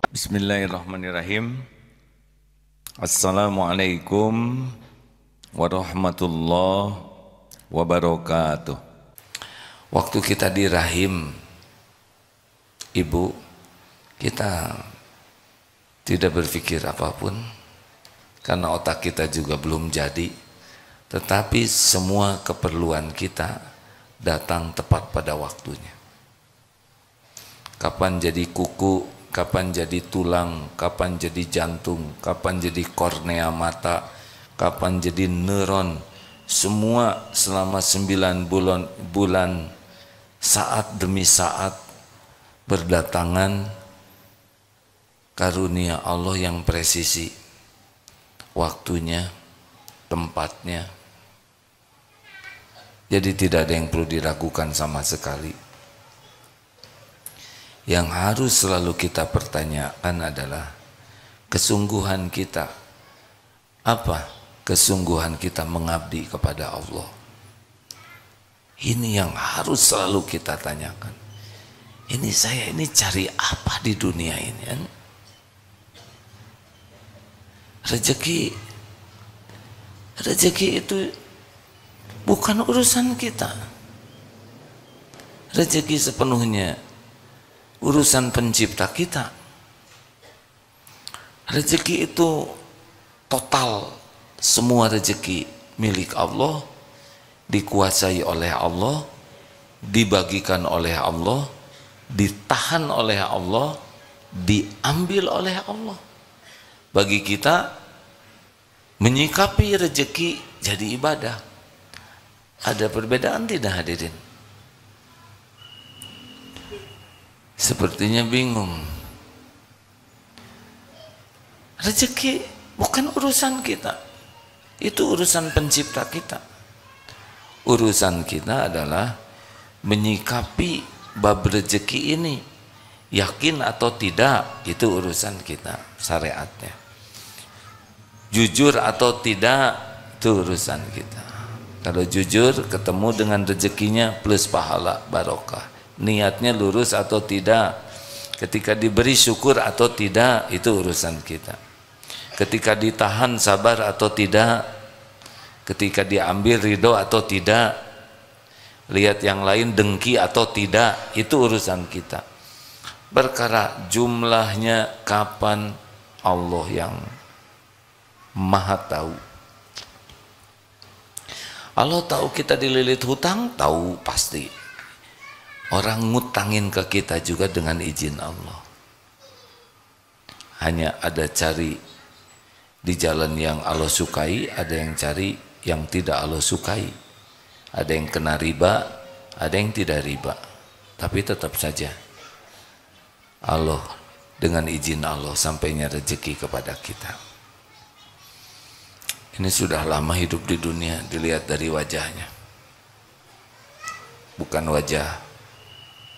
Bismillahirrahmanirrahim. Assalamualaikum warahmatullahi wabarakatuh. Waktu kita di rahim ibu, kita tidak berpikir apapun karena otak kita juga belum jadi, tetapi semua keperluan kita datang tepat pada waktunya. Kapan jadi kuku, kapan jadi tulang, kapan jadi jantung, kapan jadi kornea mata, kapan jadi neuron, semua selama 9 bulan saat demi saat berdatangan karunia Allah yang presisi, waktunya, tempatnya. Jadi tidak ada yang perlu diragukan sama sekali. Yang harus selalu kita pertanyakan adalah kesungguhan kita. Apa kesungguhan kita mengabdi kepada Allah? Ini yang harus selalu kita tanyakan. Ini saya ini cari apa di dunia ini? Kan? Rezeki itu bukan urusan kita. Rezeki sepenuhnya urusan pencipta kita. Rezeki itu total, semua rezeki milik Allah, dikuasai oleh Allah, dibagikan oleh Allah, ditahan oleh Allah, diambil oleh Allah. Bagi kita menyikapi rezeki jadi ibadah. Ada perbedaan tidak hadirin? Sepertinya bingung. Rezeki bukan urusan kita. Itu urusan pencipta kita. Urusan kita adalah menyikapi bab rezeki ini. Yakin atau tidak, itu urusan kita, syariatnya. Jujur atau tidak, itu urusan kita. Kalau jujur, ketemu dengan rezekinya plus pahala, barokah. Niatnya lurus atau tidak, ketika diberi syukur atau tidak, itu urusan kita. Ketika ditahan sabar atau tidak, ketika diambil ridho atau tidak, lihat yang lain dengki atau tidak, itu urusan kita. Perkara jumlahnya kapan, Allah yang maha tahu. Allah tahu kita dililit hutang, tahu pasti. Orang ngutangin ke kita juga dengan izin Allah. Hanya ada cari di jalan yang Allah sukai, ada yang cari yang tidak Allah sukai. Ada yang kena riba, ada yang tidak riba. Tapi tetap saja Allah, dengan izin Allah sampainya rezeki kepada kita. Ini sudah lama hidup di dunia, dilihat dari wajahnya. Bukan wajah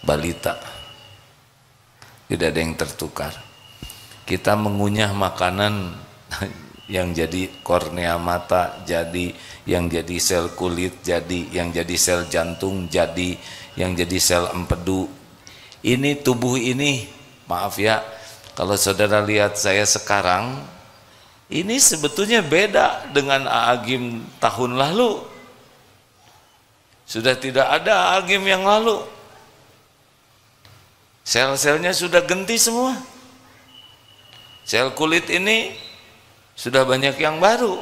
balita, tidak ada yang tertukar. Kita mengunyah makanan yang jadi kornea mata, jadi yang jadi sel kulit, jadi yang jadi sel jantung, jadi yang jadi sel empedu. Ini tubuh ini, maaf ya, kalau saudara lihat saya sekarang, ini sebetulnya beda dengan Aagim tahun lalu. Sudah tidak ada Aagim yang lalu. Sel-selnya sudah ganti semua. Sel kulit ini sudah banyak yang baru.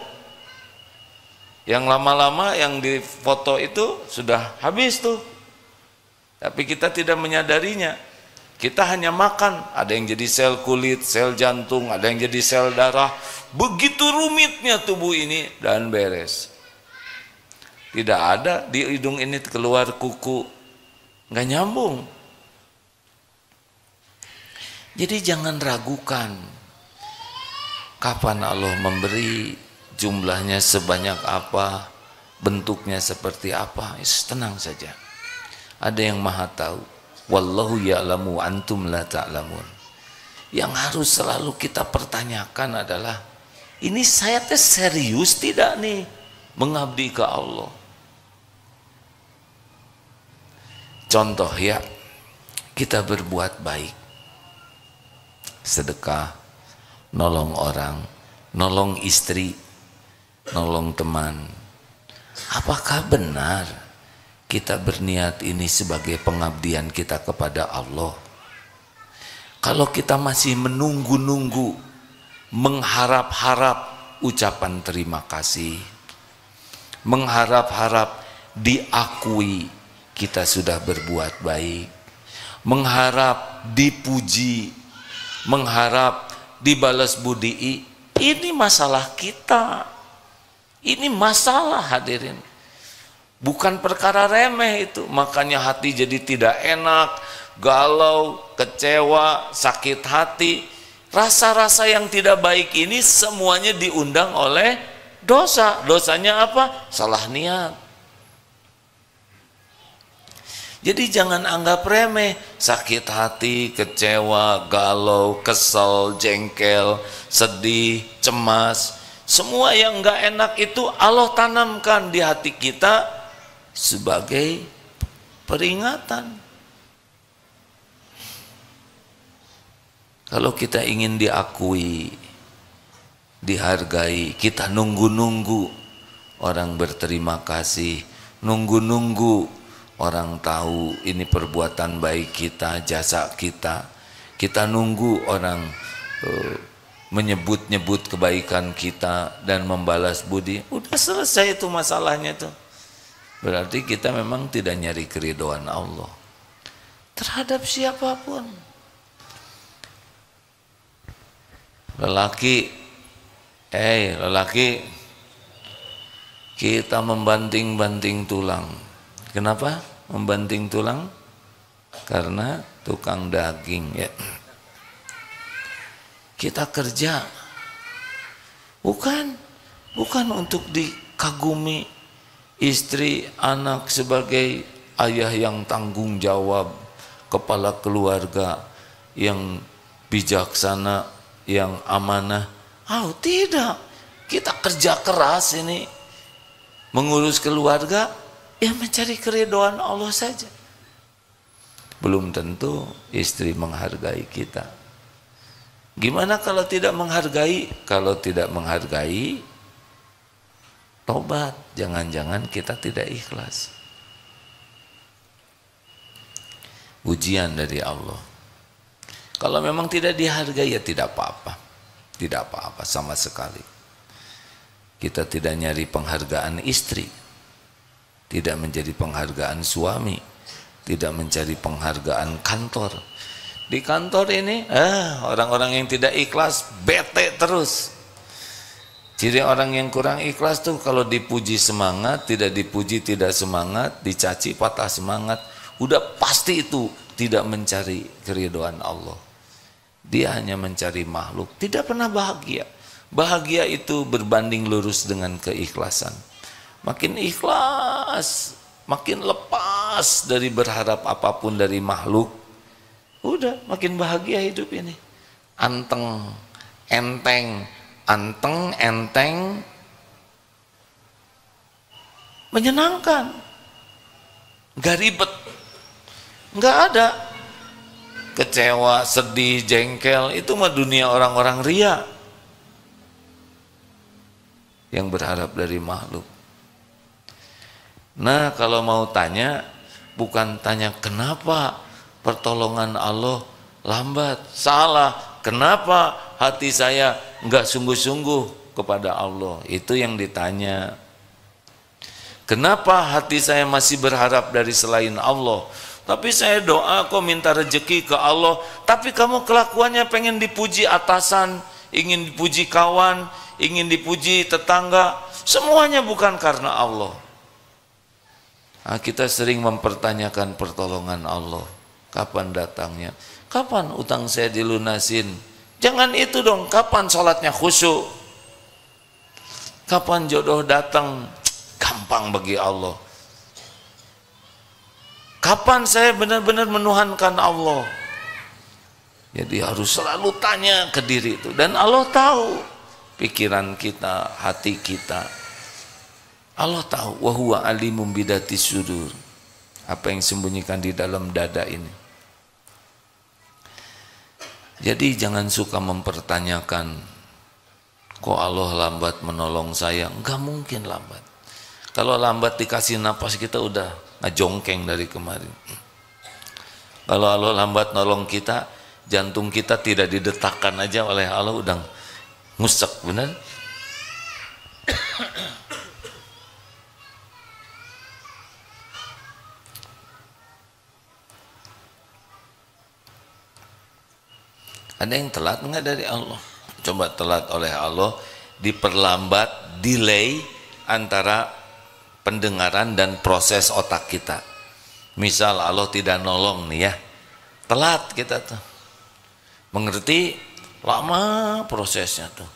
Yang lama-lama yang di foto itu sudah habis tuh. Tapi kita tidak menyadarinya. Kita hanya makan, ada yang jadi sel kulit, sel jantung, ada yang jadi sel darah. Begitu rumitnya tubuh ini dan beres. Tidak ada di hidung ini keluar kuku, nggak nyambung. Jadi jangan ragukan kapan Allah memberi, jumlahnya sebanyak apa, bentuknya seperti apa. Tenang saja. Ada yang maha tahu. Wallahu ya'lamu antum la ta'lamun. Yang harus selalu kita pertanyakan adalah, ini saya teh serius tidak nih mengabdi ke Allah? Contoh ya, kita berbuat baik. sedekah, nolong orang, nolong istri, nolong teman. Apakah benar kita berniat ini sebagai pengabdian kita kepada Allah? Kalau kita masih menunggu-nunggu, mengharap-harap ucapan terima kasih, mengharap-harap diakui kita sudah berbuat baik, mengharap dipuji, mengharap dibalas budi, ini masalah kita. Ini masalah, hadirin. Bukan perkara remeh itu. Makanya hati jadi tidak enak, galau, kecewa, sakit hati. Rasa-rasa yang tidak baik ini semuanya diundang oleh dosa. Dosanya apa? Salah niat. Jadi jangan anggap remeh sakit hati, kecewa, galau, kesel, jengkel, sedih, cemas. Semua yang enggak enak itu Allah tanamkan di hati kita sebagai peringatan. Kalau kita ingin diakui, dihargai, kita nunggu-nunggu orang berterima kasih, nunggu-nunggu orang tahu ini perbuatan baik kita, jasa kita. Kita nunggu orang menyebut-nyebut kebaikan kita dan membalas budi. Udah selesai itu masalahnya tuh. Berarti kita memang tidak nyari keridhaan Allah terhadap siapapun. Lelaki kita membanting-banting tulang. Kenapa membanting tulang? Karena tukang daging ya. Kita kerja bukan untuk dikagumi istri, anak sebagai ayah yang tanggung jawab, kepala keluarga yang bijaksana, yang amanah. Oh, tidak. Kita kerja keras ini mengurus keluarga, ya mencari keridhaan Allah saja. Belum tentu istri menghargai kita. Gimana kalau tidak menghargai? Kalau tidak menghargai, tobat. Jangan-jangan kita tidak ikhlas. Ujian dari Allah. Kalau memang tidak dihargai, ya tidak apa-apa. Tidak apa-apa sama sekali. Kita tidak nyari penghargaan istri, tidak menjadi penghargaan suami, tidak mencari penghargaan kantor. Di kantor ini orang-orang yang tidak ikhlas bete terus. Ciri orang yang kurang ikhlas tuh kalau dipuji semangat, tidak dipuji tidak semangat, dicaci patah semangat. Udah pasti itu tidak mencari keridhaan Allah. Dia hanya mencari makhluk, tidak pernah bahagia. Bahagia itu berbanding lurus dengan keikhlasan. Makin ikhlas, makin lepas dari berharap apapun dari makhluk, udah makin bahagia hidup ini. Anteng, enteng, menyenangkan, gak ribet, gak ada kecewa, sedih, jengkel. Itu mah dunia orang-orang ria yang berharap dari makhluk. Nah, kalau mau tanya, bukan tanya kenapa pertolongan Allah lambat. Salah. Kenapa hati saya enggak sungguh-sungguh kepada Allah? Itu yang ditanya. Kenapa hati saya masih berharap dari selain Allah? Tapi saya doa kok minta rezeki ke Allah, tapi kamu kelakuannya pengen dipuji atasan, ingin dipuji kawan, ingin dipuji tetangga. Semuanya bukan karena Allah. Nah, kita sering mempertanyakan pertolongan Allah. Kapan datangnya? Kapan utang saya dilunasin? Jangan itu dong. Kapan sholatnya khusyuk? Kapan jodoh datang? Gampang bagi Allah. Kapan saya benar-benar menuhankan Allah? Jadi harus selalu tanya ke diri itu. Dan Allah tahu pikiran kita, hati kita. Allah tahu. Wa huwa alimum bidatis sudur. Apa yang sembunyikan di dalam dada ini. Jadi jangan suka mempertanyakan, kok Allah lambat menolong saya? Enggak mungkin lambat. Kalau lambat dikasih napas kita udah ngejongkeng dari kemarin. Kalau Allah lambat nolong kita, jantung kita tidak didetakkan aja oleh Allah udah ngusek, benar? Ada yang telat enggak dari Allah? Coba telat oleh Allah, diperlambat, delay antara pendengaran dan proses otak kita. Misal Allah tidak nolong nih ya, telat kita tuh mengerti, lama prosesnya tuh,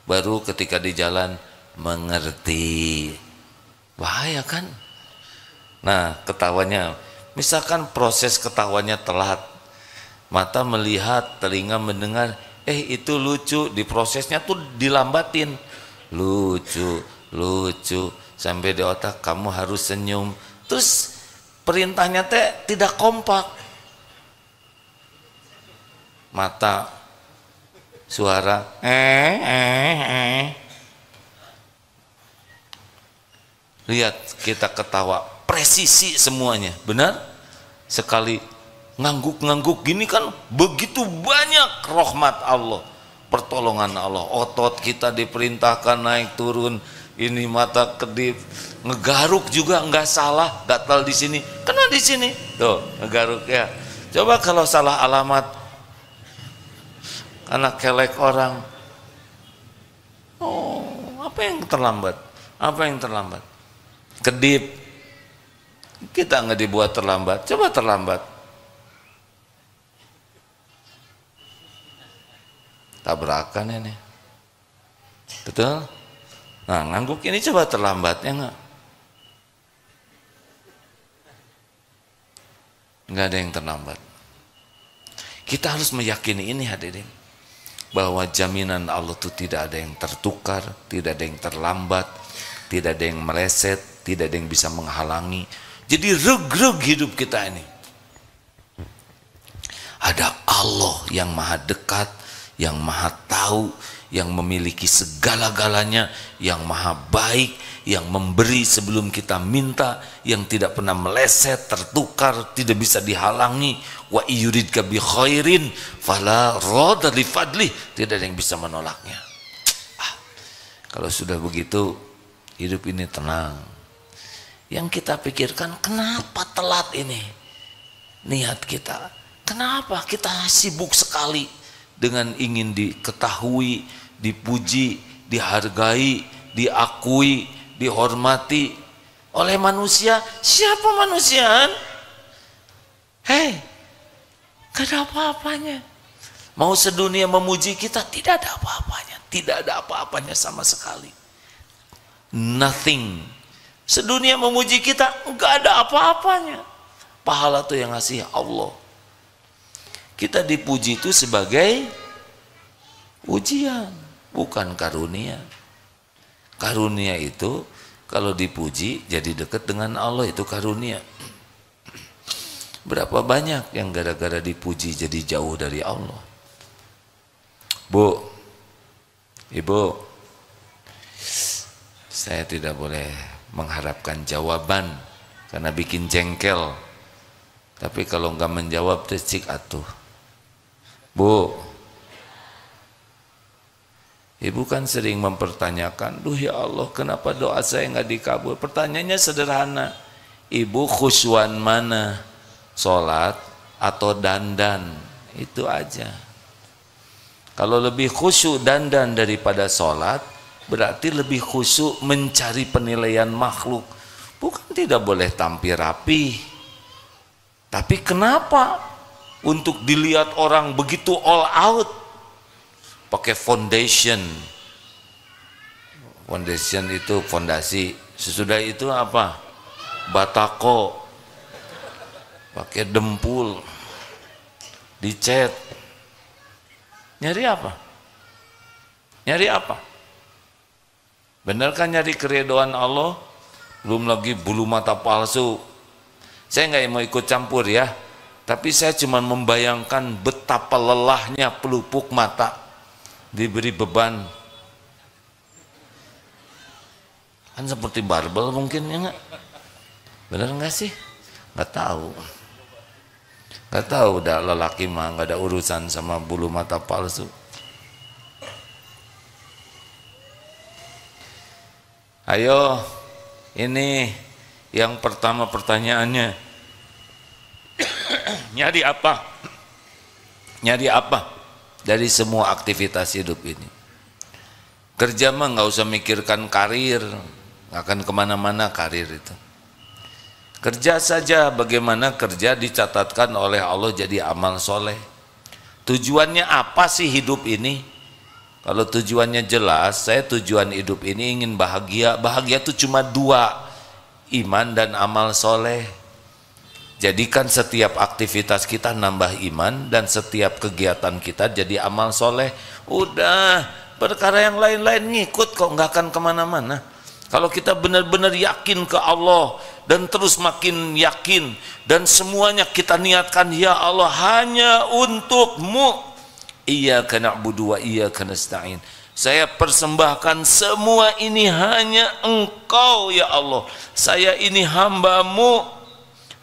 baru ketika di jalan mengerti. Bahaya kan? Nah, ketawanya, misalkan proses ketawanya telat, mata melihat, telinga mendengar, itu lucu, di prosesnya tuh dilambatin, lucu sampai di otak kamu harus senyum, terus perintahnya teh tidak kompak, mata, suara, lihat kita ketawa, presisi semuanya, benar? Sekali ngangguk-ngangguk gini kan begitu banyak rahmat Allah, pertolongan Allah. Otot kita diperintahkan naik turun, ini mata kedip, ngegaruk juga nggak salah, gatal di sini, kena di sini, tuh ngegaruk ya. Coba kalau salah alamat, anak kelek orang, apa yang terlambat? Apa yang terlambat? Kedip, kita nggak dibuat terlambat, coba terlambat. Tabrakan ini, betul? Nah, ngangguk ini coba terlambat ya enggak? Enggak ada yang terlambat. Kita harus meyakini ini hadirin, bahwa jaminan Allah itu tidak ada yang tertukar, tidak ada yang terlambat, tidak ada yang meleset, tidak ada yang bisa menghalangi. Jadi reg-reg hidup kita ini. Ada Allah yang maha dekat, yang maha tahu, yang memiliki segala-galanya, yang maha baik, yang memberi sebelum kita minta, yang tidak pernah meleset, tertukar, tidak bisa dihalangi. Wa yuridka bi khairin fala radda li fadli, tidak ada yang bisa menolaknya. Kalau sudah begitu, hidup ini tenang. Yang kita pikirkan, kenapa telat ini niat kita? Kenapa kita sibuk sekali dengan ingin diketahui, dipuji, dihargai, diakui, dihormati oleh manusia? Siapa manusia? Hei, gak ada apa-apanya. Mau sedunia memuji kita, tidak ada apa-apanya. Tidak ada apa-apanya sama sekali. Nothing. Sedunia memuji kita, gak ada apa-apanya. Pahala itu yang ngasih Allah. Kita dipuji itu sebagai ujian, bukan karunia. Karunia itu kalau dipuji jadi dekat dengan Allah, itu karunia. Berapa banyak yang gara-gara dipuji jadi jauh dari Allah? Bu, Ibu, saya tidak boleh mengharapkan jawaban karena bikin jengkel. Tapi kalau enggak menjawab cik atuh. Bu, Ibu kan sering mempertanyakan, duh ya Allah, kenapa doa saya nggak dikabul? Pertanyaannya sederhana, Ibu khusyuan mana? Sholat atau dandan? Itu aja. Kalau lebih khusyuk dandan daripada sholat, berarti lebih khusyuk mencari penilaian makhluk. Bukan tidak boleh tampil rapi, tapi kenapa untuk dilihat orang begitu all out? Pakai foundation. Foundation itu fondasi. Sesudah itu apa? Batako. Pakai dempul. Dicat. Nyari apa? Nyari apa? Benar kan nyari keridhaan Allah? Belum lagi bulu mata palsu. Saya nggak mau ikut campur ya. Tapi saya cuma membayangkan betapa lelahnya pelupuk mata diberi beban. Kan seperti barbel mungkin, ya nggak? Benar nggak sih? Nggak tahu. Nggak tahu, udah lelaki mah nggak ada urusan sama bulu mata palsu. Ayo, ini yang pertama pertanyaannya. Nyari apa? Nyari apa dari semua aktivitas hidup ini? Kerja mah nggak usah mikirkan karir, nggak akan kemana-mana karir itu. Kerja saja, bagaimana kerja dicatatkan oleh Allah jadi amal soleh. Tujuannya apa sih hidup ini? Kalau tujuannya jelas, saya tujuan hidup ini ingin bahagia. Bahagia itu cuma dua, iman dan amal soleh. Jadikan setiap aktivitas kita nambah iman dan setiap kegiatan kita jadi amal soleh. Udah, perkara yang lain-lain ngikut kok, nggak akan kemana-mana. Kalau kita benar-benar yakin ke Allah dan terus makin yakin dan semuanya kita niatkan, ya Allah hanya untuk-Mu. Iyyaka na'budu wa iyyaka nasta'in. Saya persembahkan semua ini hanya Engkau ya Allah. Saya ini hamba-Mu,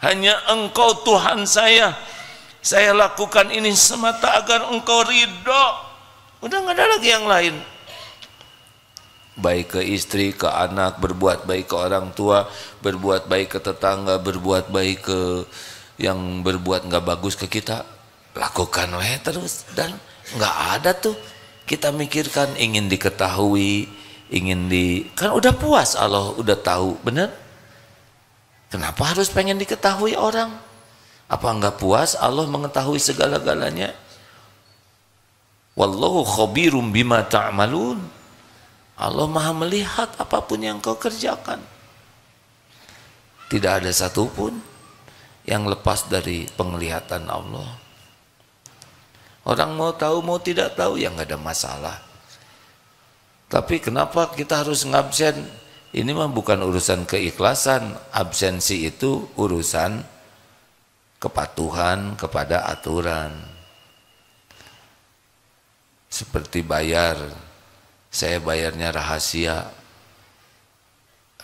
hanya Engkau Tuhan saya. Saya lakukan ini semata agar Engkau ridho. Udah nggak ada lagi yang lain. Baik ke istri, ke anak, berbuat baik ke orang tua, berbuat baik ke tetangga, berbuat baik ke yang berbuat nggak bagus ke kita, lakukan weh terus. Dan nggak ada tuh kita mikirkan ingin diketahui, kan udah puas, Allah udah tahu, bener? Kenapa harus pengen diketahui orang? Apa nggak puas Allah mengetahui segala-galanya? Wallahu khabirum bima ta'malun. Allah maha melihat apapun yang kau kerjakan. Tidak ada satupun yang lepas dari penglihatan Allah. Orang mau tahu mau tidak tahu ya nggak ada masalah. Tapi kenapa kita harus ngabsen? Ini mah bukan urusan keikhlasan. Absensi itu urusan kepatuhan kepada aturan. Seperti bayar, saya bayarnya rahasia,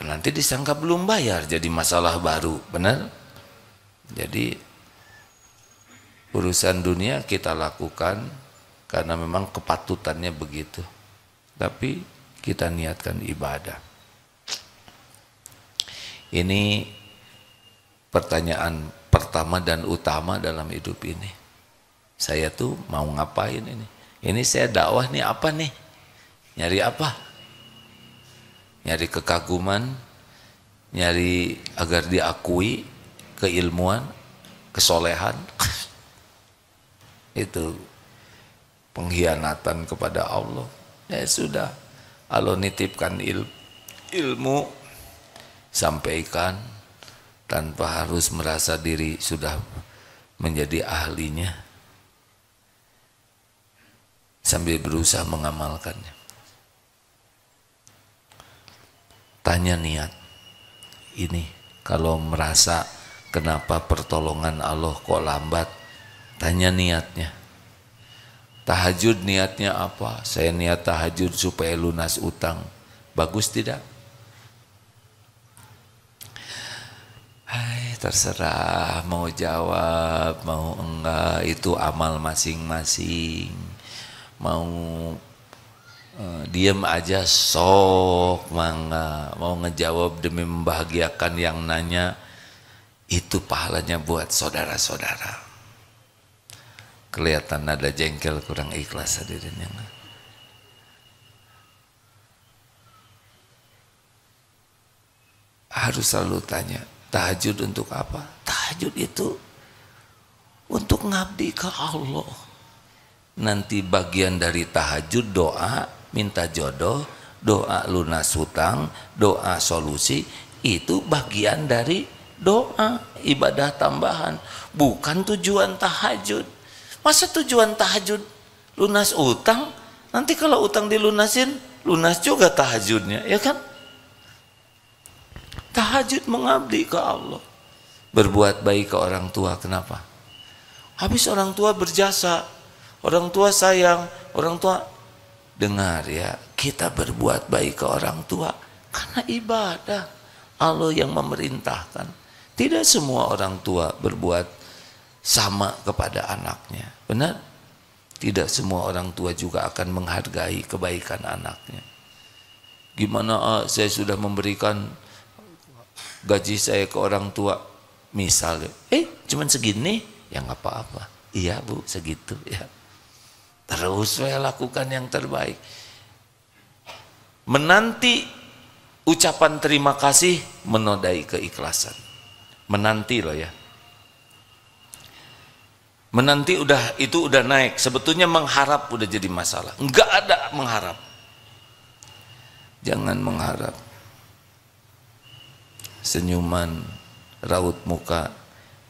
nanti disangka belum bayar jadi masalah baru, benar? Jadi urusan dunia kita lakukan karena memang kepatutannya begitu, tapi kita niatkan ibadah. Ini pertanyaan pertama dan utama dalam hidup ini. Saya tuh mau ngapain ini? Ini saya dakwah nih apa nih? Nyari apa? Nyari kekaguman, nyari agar diakui, keilmuan, kesolehan. Itu pengkhianatan kepada Allah. Ya sudah, Allah nitipkan ilmu, sampaikan tanpa harus merasa diri sudah menjadi ahlinya, sambil berusaha mengamalkannya. Tanya niat ini, kalau merasa kenapa pertolongan Allah kok lambat, tanya niatnya. Tahajud niatnya apa? Saya niat tahajud supaya lunas utang. Bagus tidak? Hai, terserah mau jawab mau enggak, itu amal masing-masing. Mau diam aja sok mangga, mau ngejawab demi membahagiakan yang nanya, itu pahalanya buat saudara-saudara. Kelihatan ada jengkel, kurang ikhlas hadirin yang harus selalu tanya, tahajud untuk apa? Tahajud itu untuk ngabdi ke Allah. Nanti bagian dari tahajud doa, minta jodoh, doa lunas hutang, doa solusi, itu bagian dari doa, ibadah tambahan, bukan tujuan tahajud. Masa tujuan tahajud lunas utang? Nanti kalau utang dilunasin, lunas juga tahajudnya, ya kan? Tahajud mengabdi ke Allah. Berbuat baik ke orang tua, kenapa? Habis orang tua berjasa, orang tua sayang, orang tua dengar ya, kita berbuat baik ke orang tua karena ibadah. Allah yang memerintahkan. Tidak semua orang tua berbuat sama kepada anaknya. Benar? Tidak semua orang tua juga akan menghargai kebaikan anaknya. Gimana saya sudah memberikan gaji saya ke orang tua, misalnya, cuman segini, ya nggak apa-apa. Iya bu, segitu ya. Terus saya lakukan yang terbaik. Menanti ucapan terima kasih menodai keikhlasan. Menanti loh ya. Menanti itu udah naik. Sebetulnya mengharap udah jadi masalah. Enggak ada mengharap. Jangan mengharap. Senyuman, raut muka,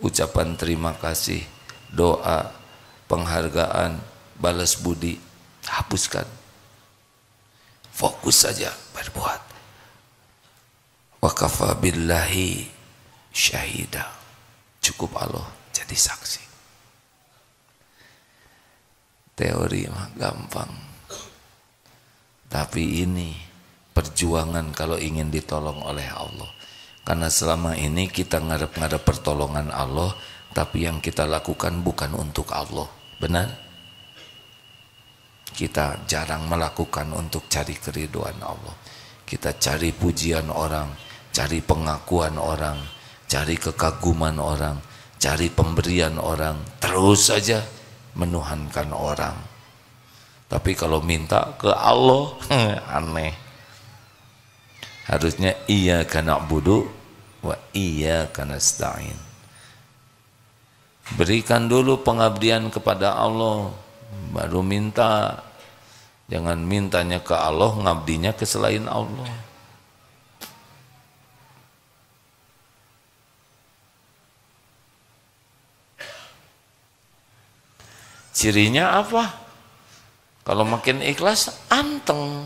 ucapan terima kasih, doa, penghargaan, balas budi, hapuskan. Fokus saja berbuat. Wa kafa billahi syahida. Cukup Allah jadi saksi. Teori mah gampang. Tapi ini perjuangan kalau ingin ditolong oleh Allah. Karena selama ini kita ngarep-ngarep pertolongan Allah, tapi yang kita lakukan bukan untuk Allah. Benar? Kita jarang melakukan untuk cari keriduan Allah. Kita cari pujian orang, cari pengakuan orang, cari kekaguman orang, cari pemberian orang, terus saja menuhankan orang. Tapi kalau minta ke Allah, aneh. Harusnya iyyaka na'budu wa iyyaka nasta'in. Berikan dulu pengabdian kepada Allah, baru minta. Jangan mintanya ke Allah, ngabdinya ke selain Allah. Cirinya apa? Kalau makin ikhlas, anteng,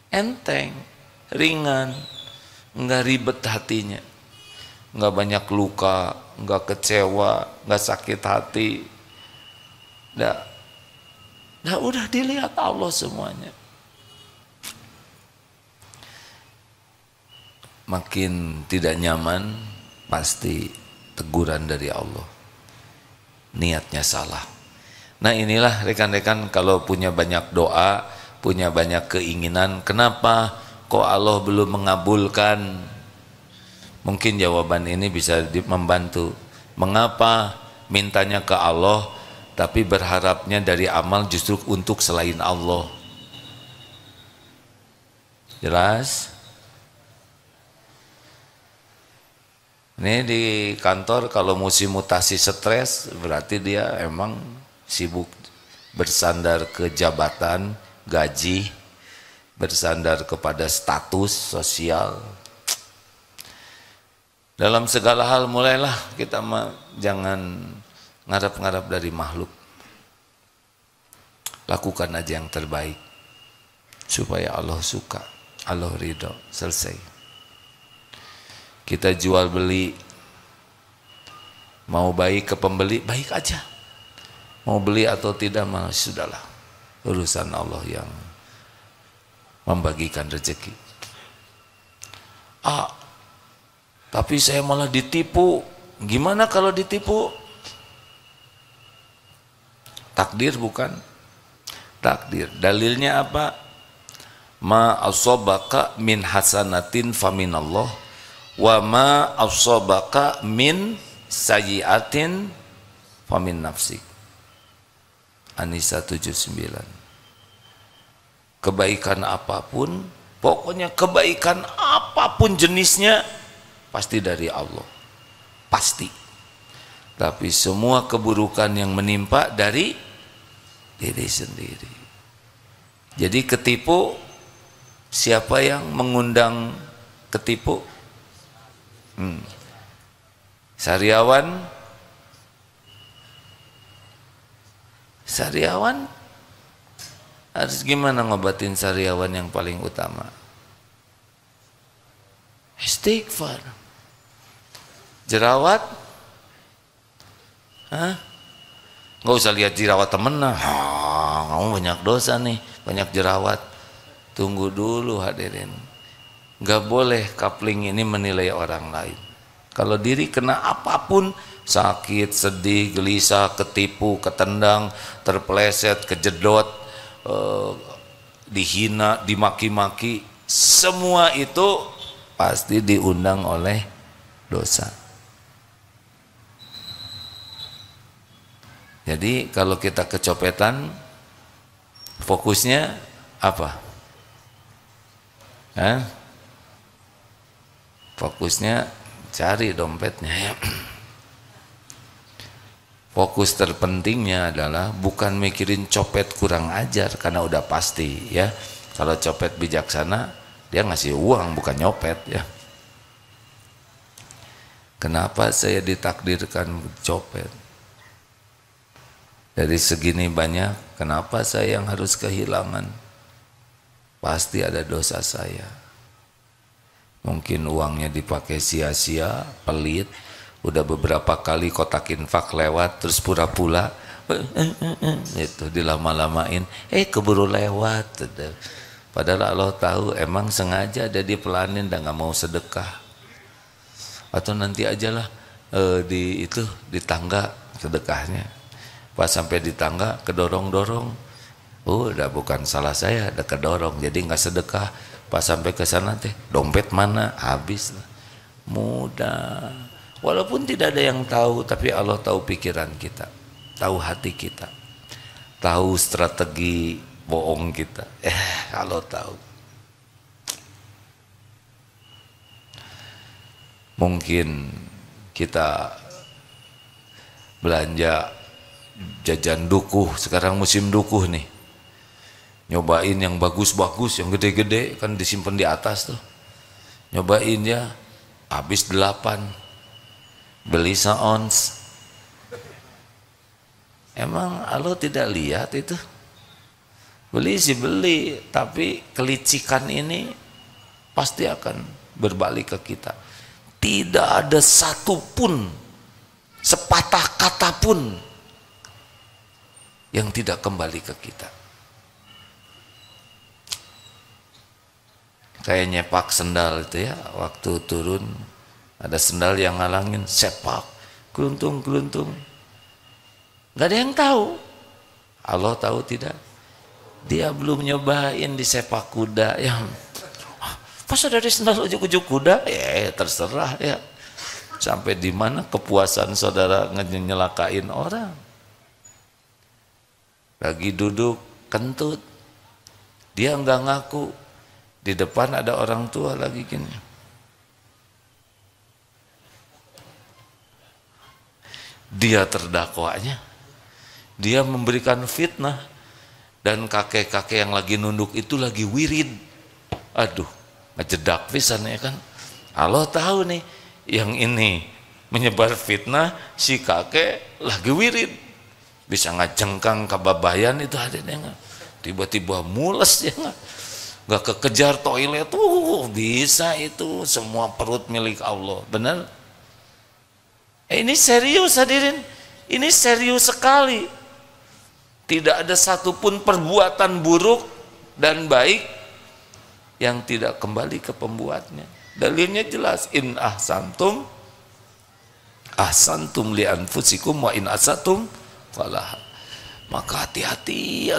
enteng, ringan, enggak ribet hatinya, enggak banyak luka, enggak kecewa, enggak sakit hati. Nah, udah dilihat Allah semuanya. Makin tidak nyaman, pasti teguran dari Allah. Niatnya salah. Nah inilah rekan-rekan, kalau punya banyak doa, punya banyak keinginan, kenapa kok Allah belum mengabulkan? Mungkin jawaban ini bisa membantu. Mengapa mintanya ke Allah tapi berharapnya dari amal justru untuk selain Allah? Jelas? Ini di kantor kalau musim mutasi stres, berarti dia emang sibuk bersandar ke jabatan, gaji, bersandar kepada status sosial. Dalam segala hal mulailah kita jangan ngarap-ngarap dari makhluk. Lakukan aja yang terbaik supaya Allah suka, Allah ridho, selesai. Kita jual beli, mau baik ke pembeli, baik aja. Mau beli atau tidak, malah sudahlah, urusan Allah yang membagikan rezeki. Tapi saya malah ditipu. Gimana kalau ditipu? Takdir bukan? Takdir. Dalilnya apa? Ma asobaka min hasanatin faminallah, wa ma asobaka min sayyiatin famin nafsik. An-Nisa 79. Kebaikan apapun, pokoknya kebaikan apapun jenisnya, pasti dari Allah. Pasti. Tapi semua keburukan yang menimpa dari diri sendiri. Jadi ketipu, siapa yang mengundang ketipu? Sariawan harus gimana ngobatin sariawan yang paling utama? Istighfar. Jerawat? nggak usah lihat jerawat temen, nah kamu banyak dosa nih, banyak jerawat. Tunggu dulu hadirin, nggak boleh coupling ini menilai orang lain. Kalau diri kena apapun, sakit, sedih, gelisah, ketipu, ketendang, terpeleset, kejedot, dihina, dimaki-maki, semua itu pasti diundang oleh dosa. Jadi kalau kita kecopetan, fokusnya apa? Fokusnya cari dompetnya ya. Fokus terpentingnya adalah bukan mikirin copet kurang ajar, karena udah pasti ya. Kalau copet bijaksana, dia ngasih uang bukan nyopet ya. Kenapa saya ditakdirkan copet? Dari segini banyak, kenapa saya yang harus kehilangan? Pasti ada dosa saya. Mungkin uangnya dipakai sia-sia, pelit, udah beberapa kali kotak infak lewat, terus pura-pura, itu dilama-lamain, keburu lewat. Padahal Allah tahu, emang sengaja ada dipelanin dan nggak mau sedekah. Atau nanti ajalah di tangga sedekahnya. Pas sampai di tangga kedorong-dorong, udah bukan salah saya, ada kedorong, jadi nggak sedekah. Pas sampai ke sana teh dompet mana, habis. Mudah, walaupun tidak ada yang tahu, tapi Allah tahu pikiran kita, tahu hati kita, tahu strategi bohong kita. Allah tahu. Mungkin kita belanja jajan dukuh, sekarang musim dukuh nih, nyobain yang bagus-bagus, yang gede-gede, kan disimpan di atas tuh, nyobain ya, habis 8, beli seons. Emang Allah tidak lihat itu? Beli sih beli, tapi kelicikan ini pasti akan berbalik ke kita. Tidak ada satupun, sepatah kata pun yang tidak kembali ke kita. Kayak nyepak sendal itu ya, waktu turun ada sendal yang ngalangin, sepak, keluntung, gak ada yang tahu. Allah tahu tidak? Dia belum nyobain di sepak kuda yang pas dari sendal ujuk-ujuk kuda, terserah ya. Sampai di mana kepuasan saudara nyelakain orang? Lagi duduk kentut, dia nggak ngaku, di depan ada orang tua lagi gini. Dia terdakwanya, dia memberikan fitnah, dan kakek-kakek yang lagi nunduk itu lagi wirid. Aduh, ngejedak pisan ya kan. Allah tahu nih, yang ini menyebar fitnah, si kakek lagi wirid. Bisa ngajengkang kababayan itu hadirnya, tiba-tiba mules ya nggak kekejar toilet, bisa itu, semua perut milik Allah, benar? Ini serius hadirin, ini serius sekali. Tidak ada satupun perbuatan buruk dan baik yang tidak kembali ke pembuatnya. Dalilnya jelas, in ahsantum ahsantum li anfusikum wa in asatum falah. Maka hati-hati,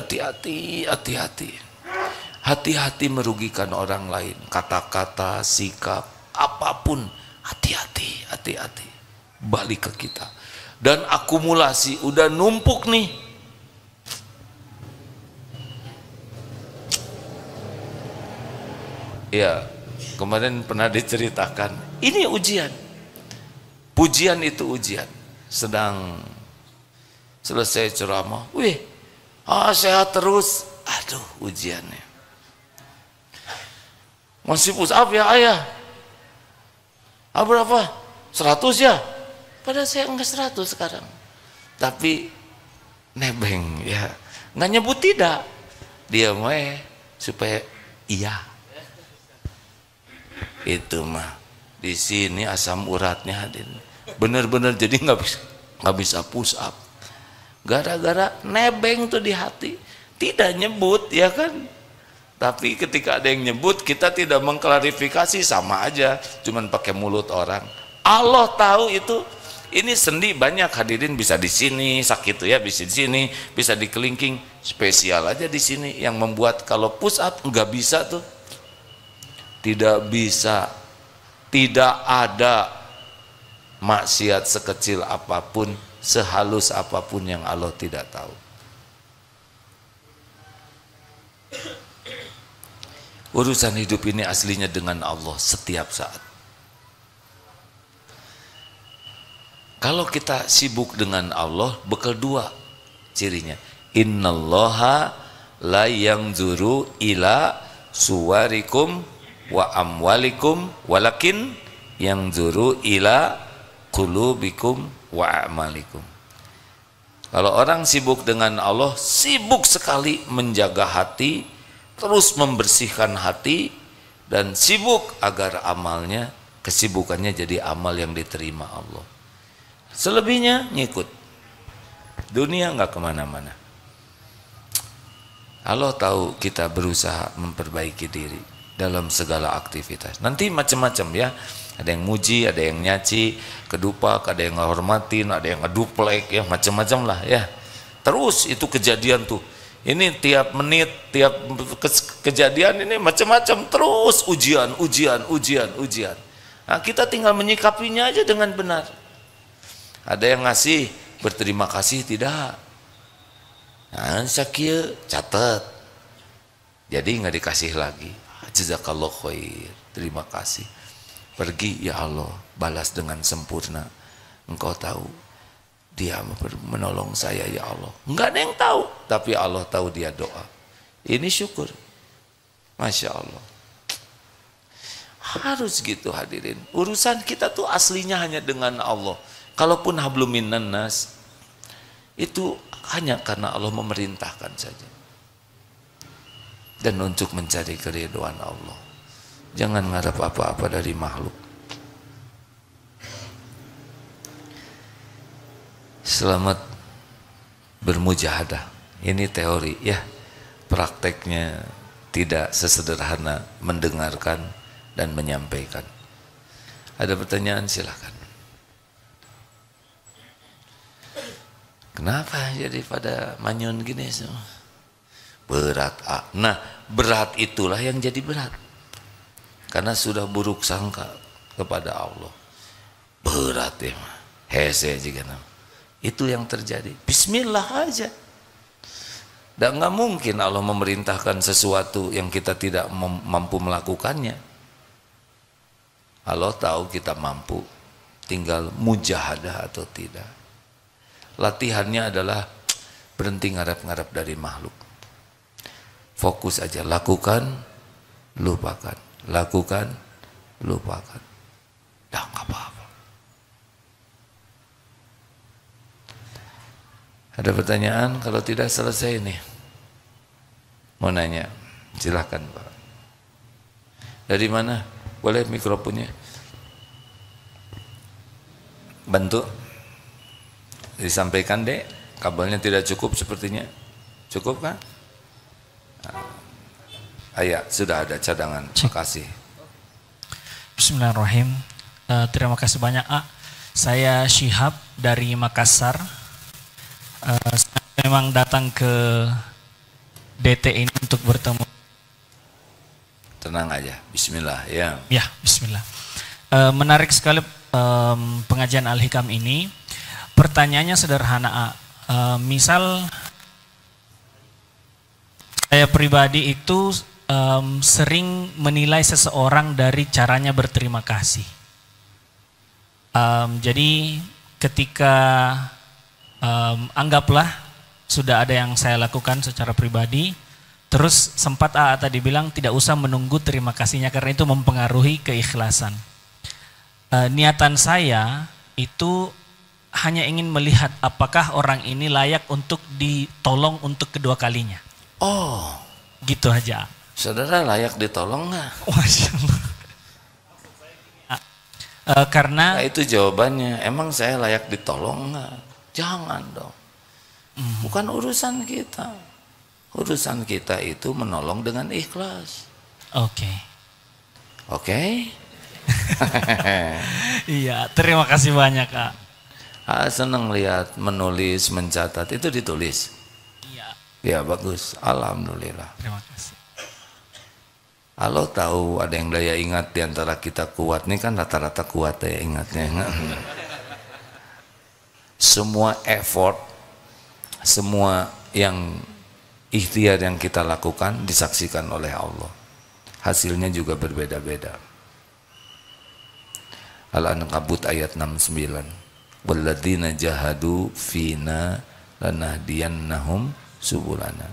hati-hati merugikan orang lain, kata-kata, sikap, apapun, hati-hati, balik ke kita. Dan akumulasi udah numpuk nih. Ya, kemarin pernah diceritakan, ini ujian. Pujian itu ujian. Sedang selesai ceramah, sehat terus. Aduh, ujiannya. Masih push up ya ayah? Berapa? 100 ya? Padahal saya enggak 100 sekarang. Tapi nebeng ya. Nggak nyebut tidak. Dia supaya iya. Itu mah. Di sini asam uratnya hadir. Bener-bener jadi nggak bisa push up. gara-gara nebeng tuh di hati, tidak nyebut ya kan. Tapi ketika ada yang nyebut, kita tidak mengklarifikasi, sama aja cuman pakai mulut orang. Allah tahu itu. Ini sendi banyak, hadirin bisa di sini sakit tuh ya, bisa di sini, bisa di kelingking, spesial aja di sini yang membuat kalau push up nggak bisa tuh. Tidak bisa. Tidak ada maksiat sekecil apapun, sehalus apapun yang Allah tidak tahu. Urusan hidup ini aslinya dengan Allah setiap saat. Kalau kita sibuk dengan Allah, bekal dua cirinya. Innallaha la yanzuru ila suwarikum wa amwalikum walakin yanzuru ila qulubikum wa a'malikum. Kalau orang sibuk dengan Allah, sibuk sekali menjaga hati, terus membersihkan hati, dan sibuk agar amalnya, kesibukannya jadi amal yang diterima Allah. Selebihnya ngikut. Dunia nggak kemana-mana. Allah tahu kita berusaha memperbaiki diri dalam segala aktivitas. Nanti macam-macam ya. Ada yang muji, ada yang nyaci, kedupak, ada yang ngehormatin, ada yang ngeduplek, ya macam-macam lah ya. Terus itu kejadian tuh. Ini tiap menit, tiap kejadian ini macam-macam, terus ujian. Nah, kita tinggal menyikapinya aja dengan benar. Ada yang ngasih, berterima kasih tidak. Nah, sakit, catat. Jadi nggak dikasih lagi. Jazakallah khair, terima kasih. Pergi, ya Allah, balas dengan sempurna. Engkau tahu dia menolong saya, ya Allah. Enggak ada yang tahu, tapi Allah tahu dia doa. Ini syukur. Masya Allah. Harus gitu hadirin. Urusan kita tuh aslinya hanya dengan Allah. Kalaupun hablum minan nas, itu hanya karena Allah memerintahkan saja. Dan untuk mencari keridhaan Allah. Jangan ngarep apa-apa dari makhluk. Selamat bermujahadah. Ini teori ya. Prakteknya tidak sesederhana mendengarkan dan menyampaikan. Ada pertanyaan silahkan. Kenapa jadi pada manyun gini semua? Berat. Nah, berat itulah yang jadi berat. Karena sudah buruk sangka kepada Allah. Berat ya, hese juga. Itu yang terjadi. Bismillah aja. Dan nggak mungkin Allah memerintahkan sesuatu yang kita tidak mampu melakukannya. Allah tahu kita mampu, tinggal mujahadah atau tidak. Latihannya adalah berhenti ngarap-ngarap dari makhluk. Fokus aja, lakukan, lupakan. Lakukan, lupakan. Dah nggak apa-apa. Ada pertanyaan? Kalau tidak selesai nih. Mau nanya? Silahkan Pak. Dari mana? Boleh mikrofonnya? Bantu. Disampaikan dek, kabelnya tidak cukup sepertinya. Cukup kan? Ayah, sudah ada cadangan. Terima kasih. Bismillahirrahmanirrahim. Terima kasih banyak. Saya Syihab dari Makassar. Saya memang datang ke DT ini untuk bertemu. Tenang aja. Bismillah ya. Ya, Bismillah. Menarik sekali pengajian Al-Hikam ini. Pertanyaannya sederhana. Misal saya pribadi itu sering menilai seseorang dari caranya berterima kasih. Jadi ketika anggaplah sudah ada yang saya lakukan secara pribadi, terus sempat tadi bilang tidak usah menunggu terima kasihnya karena itu mempengaruhi keikhlasan. Niatan saya itu hanya ingin melihat apakah orang ini layak untuk ditolong untuk kedua kalinya. Oh, gitu aja. Saudara layak ditolong nggak? Masya Allah. Karena nah, itu jawabannya. Emang saya layak ditolong nggak? Jangan dong. Bukan urusan kita. Urusan kita itu menolong dengan ikhlas. Oke. Oke? Iya, terima kasih banyak Kak. Senang lihat menulis, mencatat, itu ditulis. Iya. Ya bagus, alhamdulillah. Terima kasih. Kalau tahu ada yang daya ingat diantara kita kuat, nih kan rata-rata kuat daya ingatnya. Semua effort, semua yang ikhtiar yang kita lakukan disaksikan oleh Allah. Hasilnya juga berbeda-beda. Al-Ankabut ayat 69. Walladzina jahadu fina lanahdiyannahum subulana.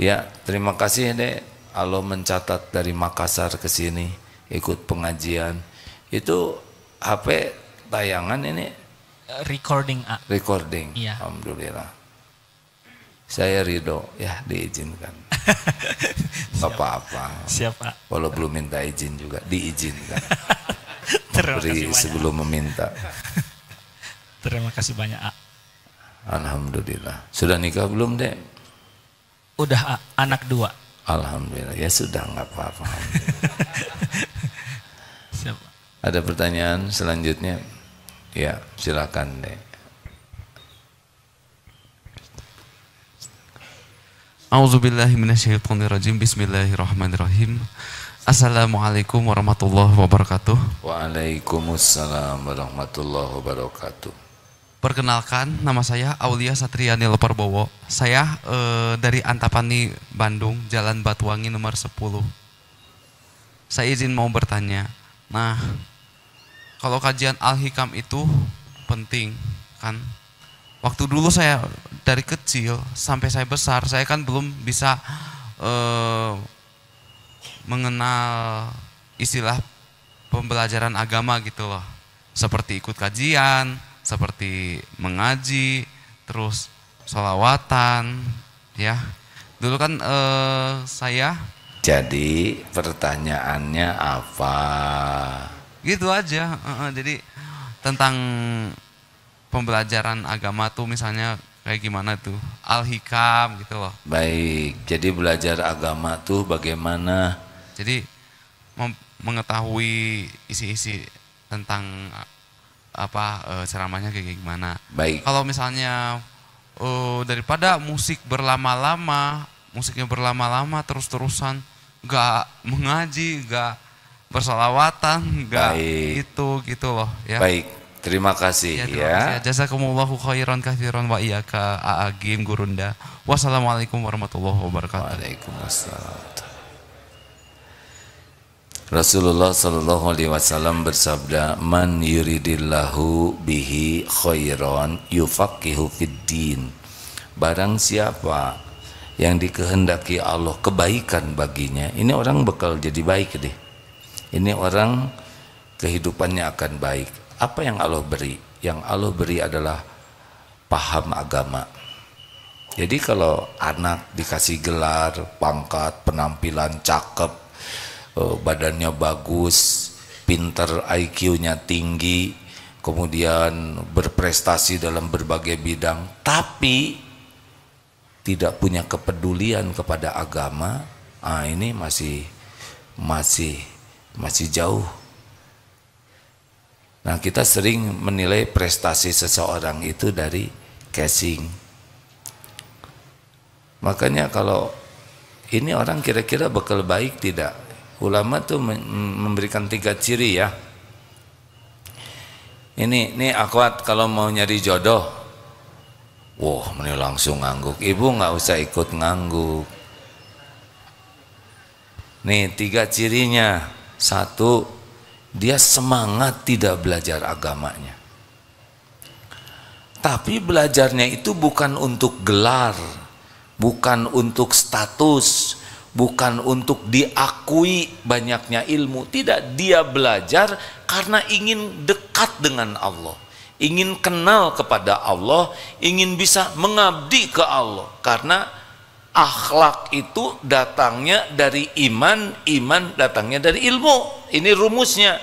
Ya, terima kasih Dek. Allah mencatat dari Makassar ke sini ikut pengajian. Itu HP tayangan ini Recording A. recording. Iya. Alhamdulillah. Saya ridho ya diizinkan. Gak apa-apa. Siapa? Walau belum minta izin juga diizinkan. Terima kasih Beri banyak. sebelum meminta. Terima kasih banyak A. Alhamdulillah. Sudah nikah belum Dek? Udah A, anak 2. Alhamdulillah. Ya sudah nggak apa-apa. Siapa? Ada pertanyaan selanjutnya? Ya silakan Dek. A'udzubillahi minasyaitonirrajim. Bismillahirrahmanirrahim. Assalamualaikum warahmatullahi wabarakatuh. Waalaikumsalam warahmatullahi wabarakatuh. Perkenalkan, nama saya Aulia Satriani Leparbowo. Saya dari Antapani, Bandung, Jalan Batuwangi nomor 10. Saya izin mau bertanya. Nah, kalau kajian Al-Hikam itu penting kan? Waktu dulu saya dari kecil sampai saya besar, saya kan belum bisa mengenal istilah pembelajaran agama gitu loh. Seperti ikut kajian, seperti mengaji, terus sholawatan, ya. Dulu kan saya. Jadi pertanyaannya apa? Gitu aja. Jadi tentang pembelajaran agama tuh misalnya kayak gimana tuh? Al-Hikam gitu loh. Baik, jadi belajar agama tuh bagaimana? Jadi mengetahui isi-isi tentang ceramahnya kayak gimana. Baik. Kalau misalnya daripada musiknya berlama-lama terus-terusan, nggak mengaji, nggak bersalawatan, nggak gitu loh ya. Baik, terima kasih ya. Jazakumullahu khairan katsiran wa iyyaka a'agim gurunda. Wassalamualaikum warahmatullahi wabarakatuh. Waalaikumsalam. Rasulullah sallallahu alaihi wasallam bersabda, "Man yuridillahu bihi khairan yufaqihu fid din." Barang siapa yang dikehendaki Allah kebaikan baginya, ini orang bakal jadi baik deh. Ini orang kehidupannya akan baik. Apa yang Allah beri? Yang Allah beri adalah paham agama. Jadi kalau anak dikasih gelar, pangkat, penampilan cakep, badannya bagus, pinter, IQ-nya tinggi, kemudian berprestasi dalam berbagai bidang, tapi tidak punya kepedulian kepada agama, ini masih jauh. Nah, kita sering menilai prestasi seseorang itu dari casing. Makanya kalau ini orang kira-kira bakal baik tidak? Ulama tuh memberikan 3 ciri ya. Ini akhwat kalau mau nyari jodoh, wah ini langsung ngangguk. Ibu nggak usah ikut ngangguk. Nih 3 cirinya. 1, dia semangat tidak belajar agamanya. Tapi belajarnya itu bukan untuk gelar, bukan untuk status, bukan untuk diakui banyaknya ilmu. Tidak, dia belajar karena ingin dekat dengan Allah, ingin kenal kepada Allah, ingin bisa mengabdi ke Allah. Karena akhlak itu datangnya dari iman, iman datangnya dari ilmu. Ini rumusnya.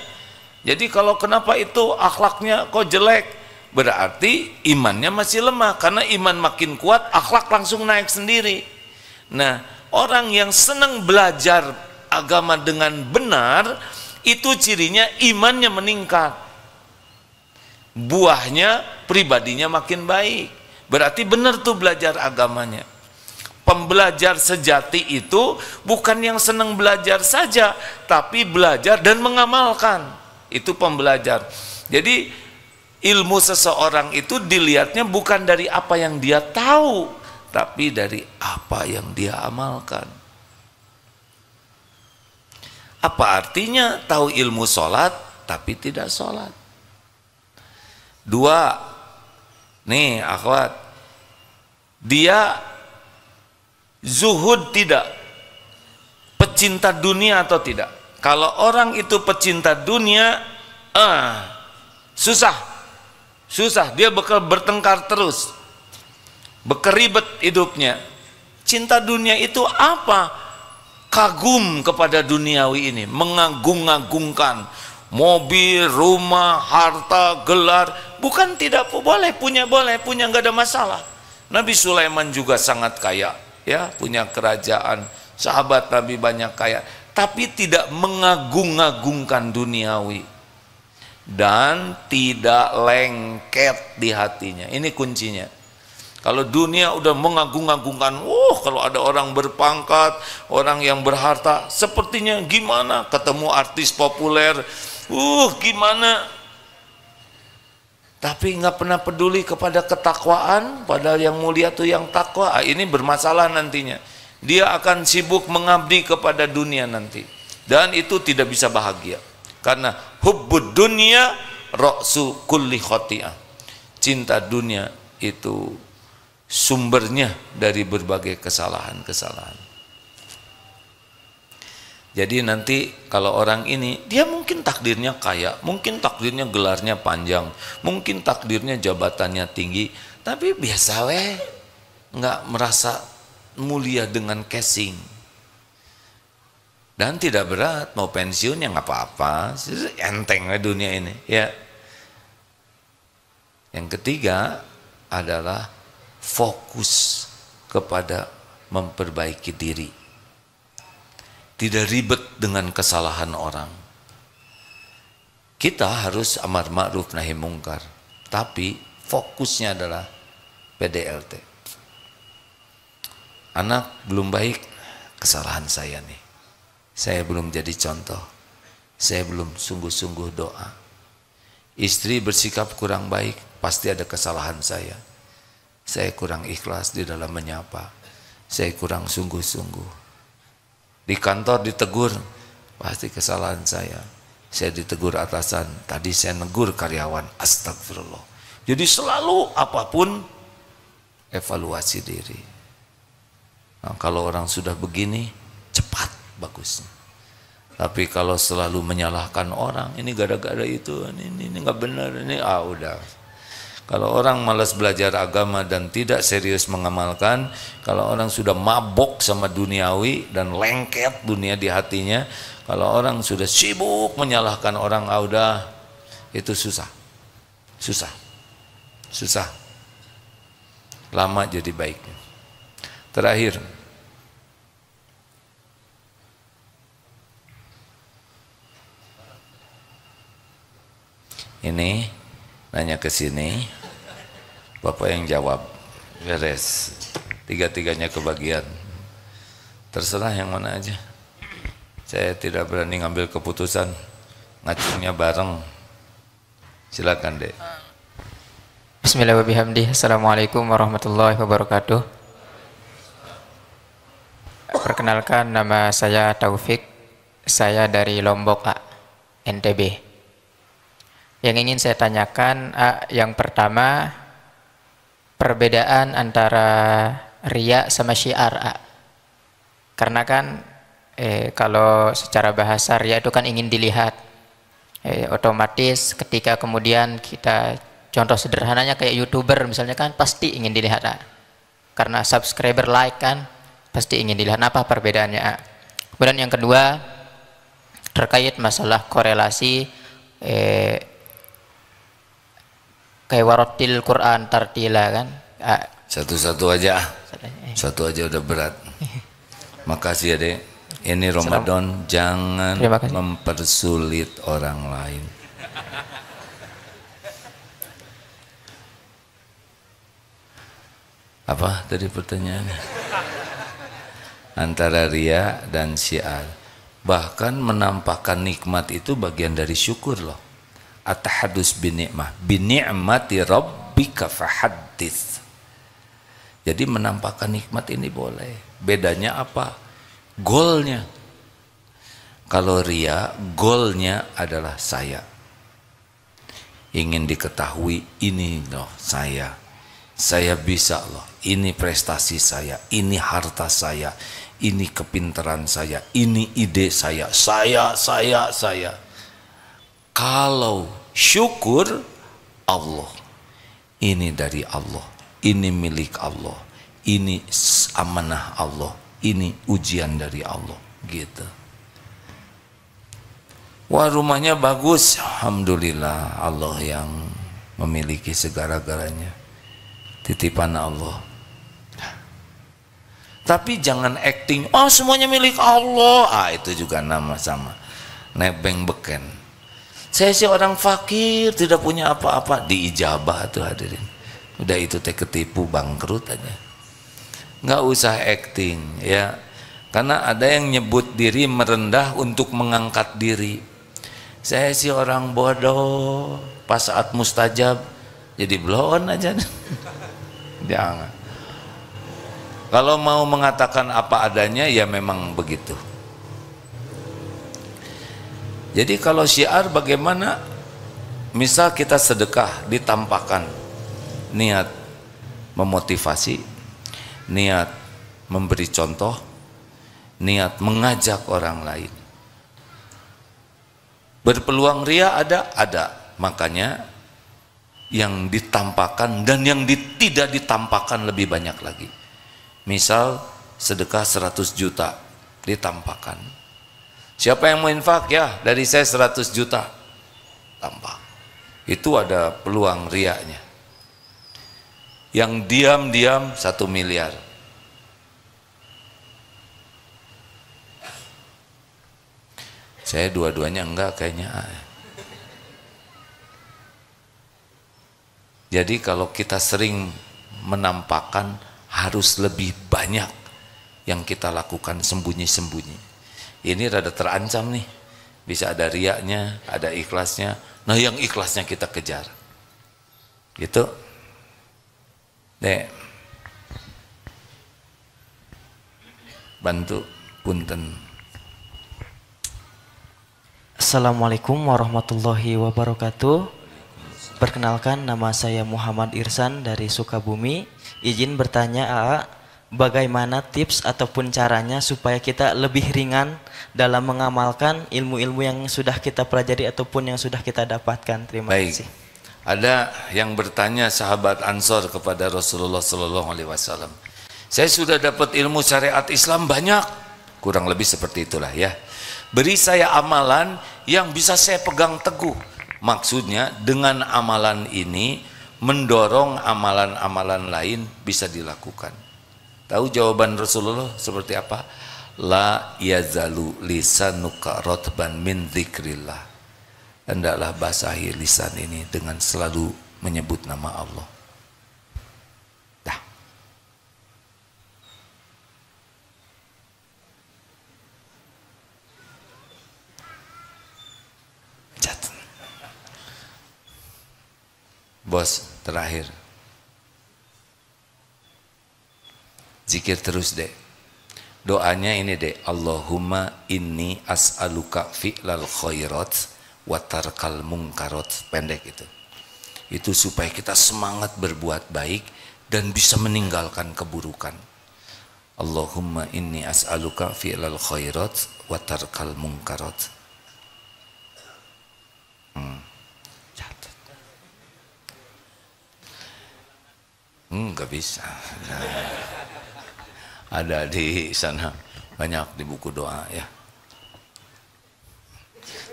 Jadi kalau kenapa itu akhlaknya kok jelek, berarti imannya masih lemah, karena iman makin kuat, akhlak langsung naik sendiri. Nah, orang yang senang belajar agama dengan benar, itu cirinya imannya meningkat, buahnya pribadinya makin baik. Berarti benar tuh belajar agamanya. Pembelajar sejati itu bukan yang senang belajar saja, tapi belajar dan mengamalkan. Itu pembelajar. Jadi ilmu seseorang itu dilihatnya bukan dari apa yang dia tahu, tapi dari apa yang dia amalkan. Apa artinya tahu ilmu sholat tapi tidak sholat? Dua, nih akhwat, dia zuhud tidak, pecinta dunia atau tidak? Kalau orang itu pecinta dunia, susah, dia bakal bertengkar terus, berkeribet hidupnya. Cinta dunia itu apa? Kagum kepada duniawi ini, mengagung-agungkan mobil, rumah, harta, gelar. Bukan tidak boleh punya, nggak ada masalah. Nabi Sulaiman juga sangat kaya, ya, punya kerajaan, sahabat Nabi banyak kaya, tapi tidak mengagung-agungkan duniawi dan tidak lengket di hatinya. Ini kuncinya. Kalau dunia udah mengagung-agungkan, kalau ada orang berpangkat, orang yang berharta, sepertinya gimana, ketemu artis populer, gimana. Tapi nggak pernah peduli kepada ketakwaan, padahal yang mulia tuh yang takwa. Ini bermasalah nantinya. Dia akan sibuk mengabdi kepada dunia nanti, dan itu tidak bisa bahagia. Karena hubbud dunya ra'su kulli khati'ah. Cinta dunia itu sumbernya dari berbagai kesalahan-kesalahan. Jadi nanti kalau orang ini, dia mungkin takdirnya kaya, mungkin takdirnya gelarnya panjang, mungkin takdirnya jabatannya tinggi, tapi biasa weh, nggak merasa mulia dengan casing. Dan tidak berat, mau pensiun ya nggak apa-apa, enteng weh dunia ini. Ya. Yang ketiga adalah fokus kepada memperbaiki diri, tidak ribet dengan kesalahan orang. Kita harus amar ma'ruf nahi mungkar, tapi fokusnya adalah PDLT. Anak belum baik, kesalahan saya nih, saya belum jadi contoh, saya belum sungguh-sungguh doa. Istri bersikap kurang baik, pasti ada kesalahan saya kurang ikhlas di dalam menyapa, saya kurang sungguh-sungguh. Di kantor ditegur, pasti kesalahan saya ditegur atasan, tadi saya negur karyawan, astagfirullah. Jadi selalu apapun evaluasi diri. Nah, kalau orang sudah begini, cepat bagusnya. Tapi kalau selalu menyalahkan orang, ini gara-gara itu, ini nggak benar, ini udah. Kalau orang malas belajar agama dan tidak serius mengamalkan, kalau orang sudah mabok sama duniawi dan lengket dunia di hatinya, kalau orang sudah sibuk menyalahkan orang, udah, itu susah. Lama jadi baik. Terakhir, ini nanya ke sini, Bapak yang jawab, beres, tiga-tiganya kebagian. Terserah yang mana aja. Saya tidak berani ngambil keputusan, ngacungnya bareng. Silakan Dek. Bismillahirrahmanirrahim. Assalamualaikum warahmatullahi wabarakatuh. Perkenalkan, nama saya Taufik, saya dari Lombok, NTB. Yang ingin saya tanyakan, yang pertama, perbedaan antara riya sama syiar. Karena kan kalau secara bahasa riya itu kan ingin dilihat. Otomatis ketika kemudian kita, contoh sederhananya kayak YouTuber misalnya kan pasti ingin dilihat. Karena subscriber, like kan pasti ingin dilihat. Apa perbedaannya? Kemudian yang kedua, terkait masalah korelasi kayak warotil Quran tartila kan. Satu-satu aja. Satu aja udah berat. Makasih ya Dek. Ini Ramadan jangan mempersulit orang lain. Apa tadi pertanyaannya? Antara riya dan syiar. Bahkan menampakkan nikmat itu bagian dari syukur loh. At-tahadus binikmah. Binikmati rabbika fahaddits. Jadi menampakkan nikmat ini boleh. Bedanya apa? Goalnya. Kalau riya, goalnya adalah saya. Ingin diketahui ini loh saya. Saya bisa loh. Ini prestasi saya, ini harta saya, ini kepintaran saya, ini ide saya. Kalau syukur, Allah, ini dari Allah, ini milik Allah, ini amanah Allah, ini ujian dari Allah, gitu. Wah, rumahnya bagus, alhamdulillah, Allah yang memiliki segala-galanya, titipan Allah. Tapi jangan acting, oh semuanya milik Allah. Itu juga nama sama nebeng beken. Saya sih orang fakir, tidak punya apa-apa, diijabah tuh hadirin. Udah itu teh ketipu, bangkrut aja. Nggak usah acting ya. Karena ada yang nyebut diri merendah untuk mengangkat diri. Saya sih orang bodoh, pas saat mustajab jadi blon aja. Jangan. Kalau mau mengatakan apa adanya ya memang begitu. Jadi kalau syiar bagaimana? Misal kita sedekah ditampakkan niat memotivasi, niat memberi contoh, niat mengajak orang lain. Berpeluang riya ada. Makanya yang ditampakkan dan yang tidak ditampakkan lebih banyak lagi. Misal sedekah 100 juta ditampakkan. Siapa yang mau infak? Ya dari saya 100 juta tampak. Itu ada peluang riaknya. Yang diam-diam 1 miliar. Saya dua-duanya enggak kayaknya. Jadi kalau kita sering menampakkan, harus lebih banyak yang kita lakukan sembunyi-sembunyi. Ini rada terancam nih. Bisa ada riaknya, ada ikhlasnya. Nah yang ikhlasnya kita kejar. Gitu. Dek. Bantu punten. Assalamualaikum warahmatullahi wabarakatuh. Perkenalkan, nama saya Muhammad Irsan dari Sukabumi. Izin bertanya, AA, bagaimana tips ataupun caranya supaya kita lebih ringan dalam mengamalkan ilmu-ilmu yang sudah kita pelajari ataupun yang sudah kita dapatkan? Terima kasih. Ada yang bertanya sahabat Ansor kepada Rasulullah SAW. Saya sudah dapat ilmu syariat Islam banyak, kurang lebih seperti itulah ya. Beri saya amalan yang bisa saya pegang teguh. Maksudnya dengan amalan ini mendorong amalan-amalan lain bisa dilakukan. Tahu jawaban Rasulullah seperti apa? La yazalu lisanuka rotban min dzikrillah. Hendaklah basahi lisan ini dengan selalu menyebut nama Allah. Dah. Bos, terakhir. Zikir terus deh. Doanya ini deh. Allahumma inni as'aluka fi'lal khairat wa tarkal munkarat. Pendek itu. Itu supaya kita semangat berbuat baik dan bisa meninggalkan keburukan. Allahumma inni as'aluka fi'lal khairat wa tarkal munkarat. Enggak bisa. Ada di sana banyak di buku doa ya.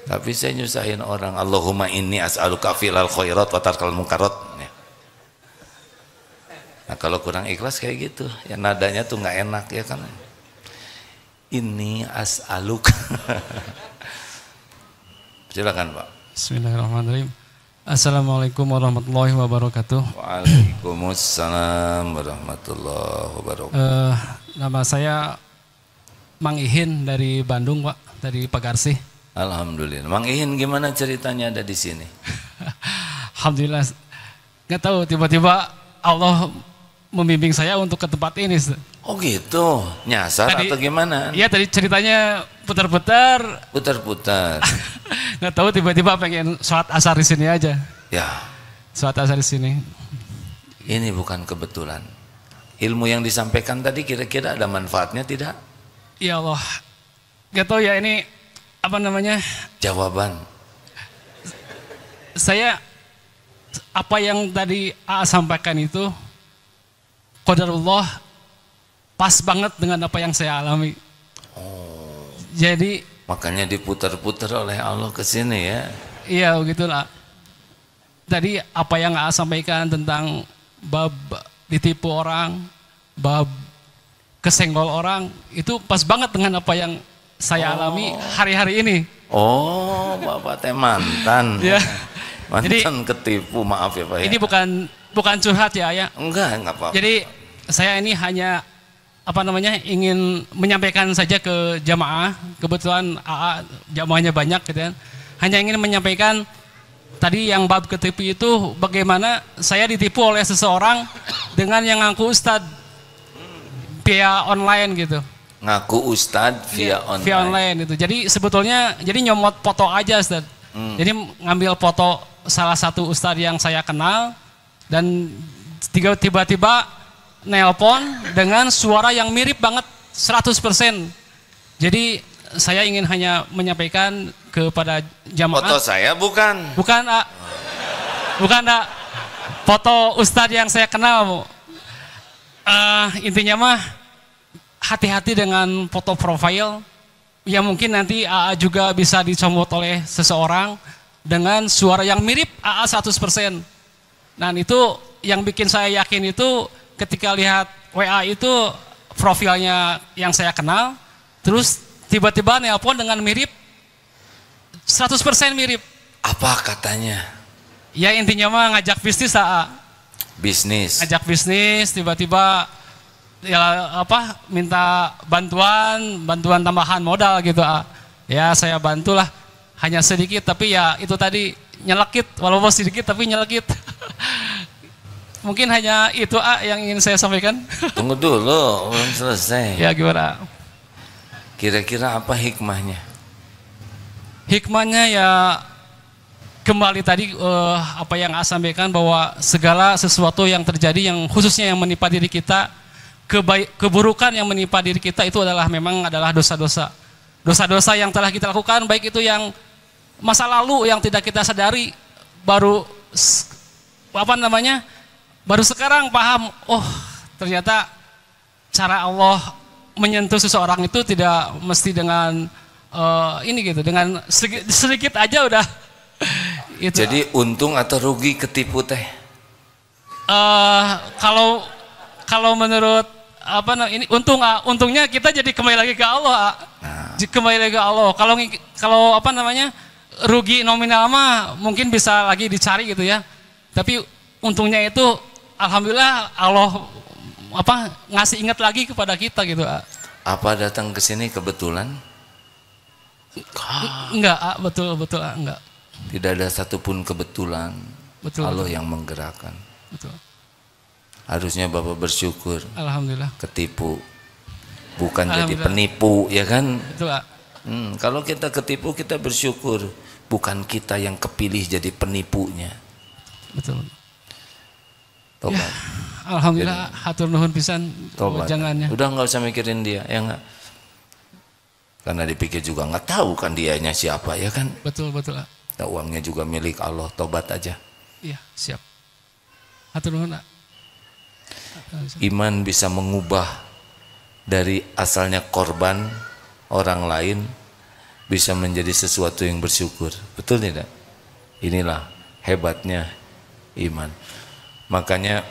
Tapi saya nyusahin orang. Allahumma inni as'aluka fi'lal khairat wa tarkal munkarat ya. Nah kalau kurang ikhlas kayak gitu, ya nadanya tuh nggak enak ya kan. Ini as'aluk. Silakan Pak. Bismillahirrahmanirrahim. Assalamualaikum warahmatullahi wabarakatuh. Waalaikumsalam warahmatullahi wabarakatuh. Nama saya Mang Ihin dari Bandung, Pak, dari Pagarsih. Alhamdulillah. Mang Ihin gimana ceritanya ada di sini? Alhamdulillah. Nggak tahu tiba-tiba Allah membimbing saya untuk ke tempat ini. Oh gitu, nyasar Tadi- atau gimana? Iya, tadi ceritanya putar-putar. Putar-putar. Nggak tahu tiba-tiba pengen sholat asar di sini aja. Ya, Sholat asar di sini. ini bukan kebetulan. Ilmu yang disampaikan tadi kira-kira ada manfaatnya tidak? Ya Allah. Nggak tahu ya ini apa namanya? Jawaban. Saya apa yang tadi AA sampaikan itu qadarullah pas banget dengan apa yang saya alami. Jadi Makanya diputar-putar oleh Allah ke sini ya. iya begitulah. Tadi apa yang AA sampaikan tentang bab ditipu orang, bab kesenggol orang, itu pas banget dengan apa yang saya alami hari-hari ini. Oh, Bapak teh mantan. Ya. Mantan ketipu, maaf ya Pak ya. Ini bukan curhat ya. enggak apa-apa. Jadi saya ini hanya apa namanya ingin menyampaikan saja ke jamaah. Kebetulan AA jamaahnya banyak gitu kan. Hanya ingin menyampaikan tadi yang bab ketipu itu bagaimana saya ditipu oleh seseorang dengan yang ngaku ustadz via online gitu. Ngaku ustadz via Iya, online. Via online itu. Jadi sebetulnya jadi nyomot foto aja Ustadz. Jadi ngambil foto salah satu ustadz yang saya kenal dan tiba-tiba nelpon dengan suara yang mirip banget 100%. Jadi saya ingin hanya menyampaikan kepada jamaah. Foto saya bukan. Bukan, A. Bukan, A. Foto ustadz yang saya kenal, Bu. Intinya mah hati-hati dengan foto profil. Ya mungkin nanti AA juga bisa dicomot oleh seseorang dengan suara yang mirip AA 100%. Nah itu yang bikin saya yakin itu ketika lihat WA itu profilnya yang saya kenal, terus tiba-tiba nelpon dengan mirip 100% mirip. Apa katanya? Ya intinya mah ngajak bisnis AA. Bisnis. Ngajak bisnis tiba-tiba ya apa minta bantuan tambahan modal gitu ya saya bantulah hanya sedikit tapi ya itu tadi nyelekit walaupun sedikit tapi nyelekit. Mungkin hanya itu yang ingin saya sampaikan. Tunggu dulu, belum selesai. Ya gimana? Kira-kira apa hikmahnya? Hikmahnya ya kembali tadi apa yang saya sampaikan bahwa segala sesuatu yang terjadi yang khususnya yang menimpa diri kita, keburukan yang menimpa diri kita itu memang adalah dosa-dosa. Dosa-dosa yang telah kita lakukan, baik itu yang masa lalu yang tidak kita sadari, baru baru sekarang paham, oh ternyata cara Allah menyentuh seseorang itu tidak mesti dengan ini gitu, dengan sedikit aja udah. Itu. Jadi untung atau rugi ketipu teh? Kalau menurut ini untungnya kita jadi kembali lagi ke Allah. Kembali lagi ke Allah. Kalau rugi nominal mah mungkin bisa lagi dicari gitu ya. Tapi untungnya itu alhamdulillah Allah ngasih ingat lagi kepada kita gitu. Apa datang ke sini kebetulan? Enggak, betul enggak. Tidak ada satupun kebetulan. Betul. Allah yang menggerakkan. Betul. Harusnya Bapak bersyukur. Alhamdulillah. Ketipu, bukan jadi penipu, ya kan? Betul. Kalau kita ketipu kita bersyukur, bukan kita yang kepilih jadi penipunya. Betul. Tobat. Ya, alhamdulillah hatur nuhun pisan Tobat. jangannya. Udah nggak usah mikirin dia, ya nggak? Karena dipikir juga nggak tahu kan dianya siapa, ya kan? Betul. Nah, uangnya juga milik Allah, tobat aja. Iya, siap. Hatur nuhun. Iman bisa mengubah dari asalnya korban orang lain bisa menjadi sesuatu yang bersyukur. Betul tidak? Inilah hebatnya iman. Makanya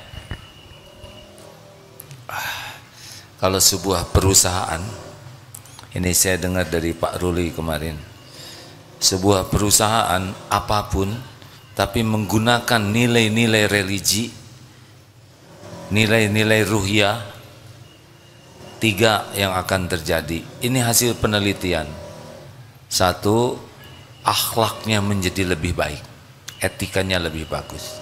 kalau sebuah perusahaan, ini saya dengar dari Pak Ruli kemarin, sebuah perusahaan apapun tapi menggunakan nilai-nilai religi, nilai-nilai ruhiyah, 3 yang akan terjadi. Ini hasil penelitian. 1, akhlaknya menjadi lebih baik, etikanya lebih bagus.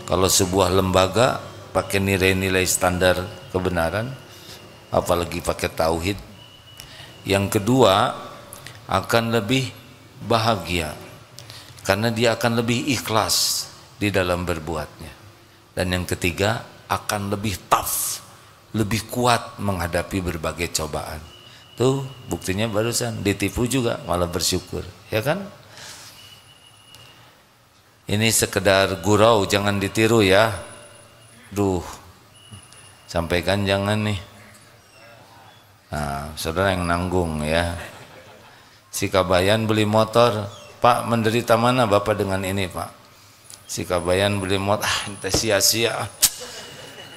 Kalau sebuah lembaga pakai nilai-nilai standar kebenaran, apalagi pakai tauhid. Yang kedua, akan lebih bahagia karena dia akan lebih ikhlas di dalam berbuatnya. Dan yang ketiga, akan lebih tough, lebih kuat menghadapi berbagai cobaan. Tuh buktinya barusan ditipu juga malah bersyukur, ya kan? Ini sekedar gurau, jangan ditiru ya. Duh, sampaikan jangan nih. Nah, saudara yang nanggung ya. Si Kabayan beli motor, Pak, menderita mana Bapak dengan ini Pak? Si Kabayan beli motor, entah sia-sia.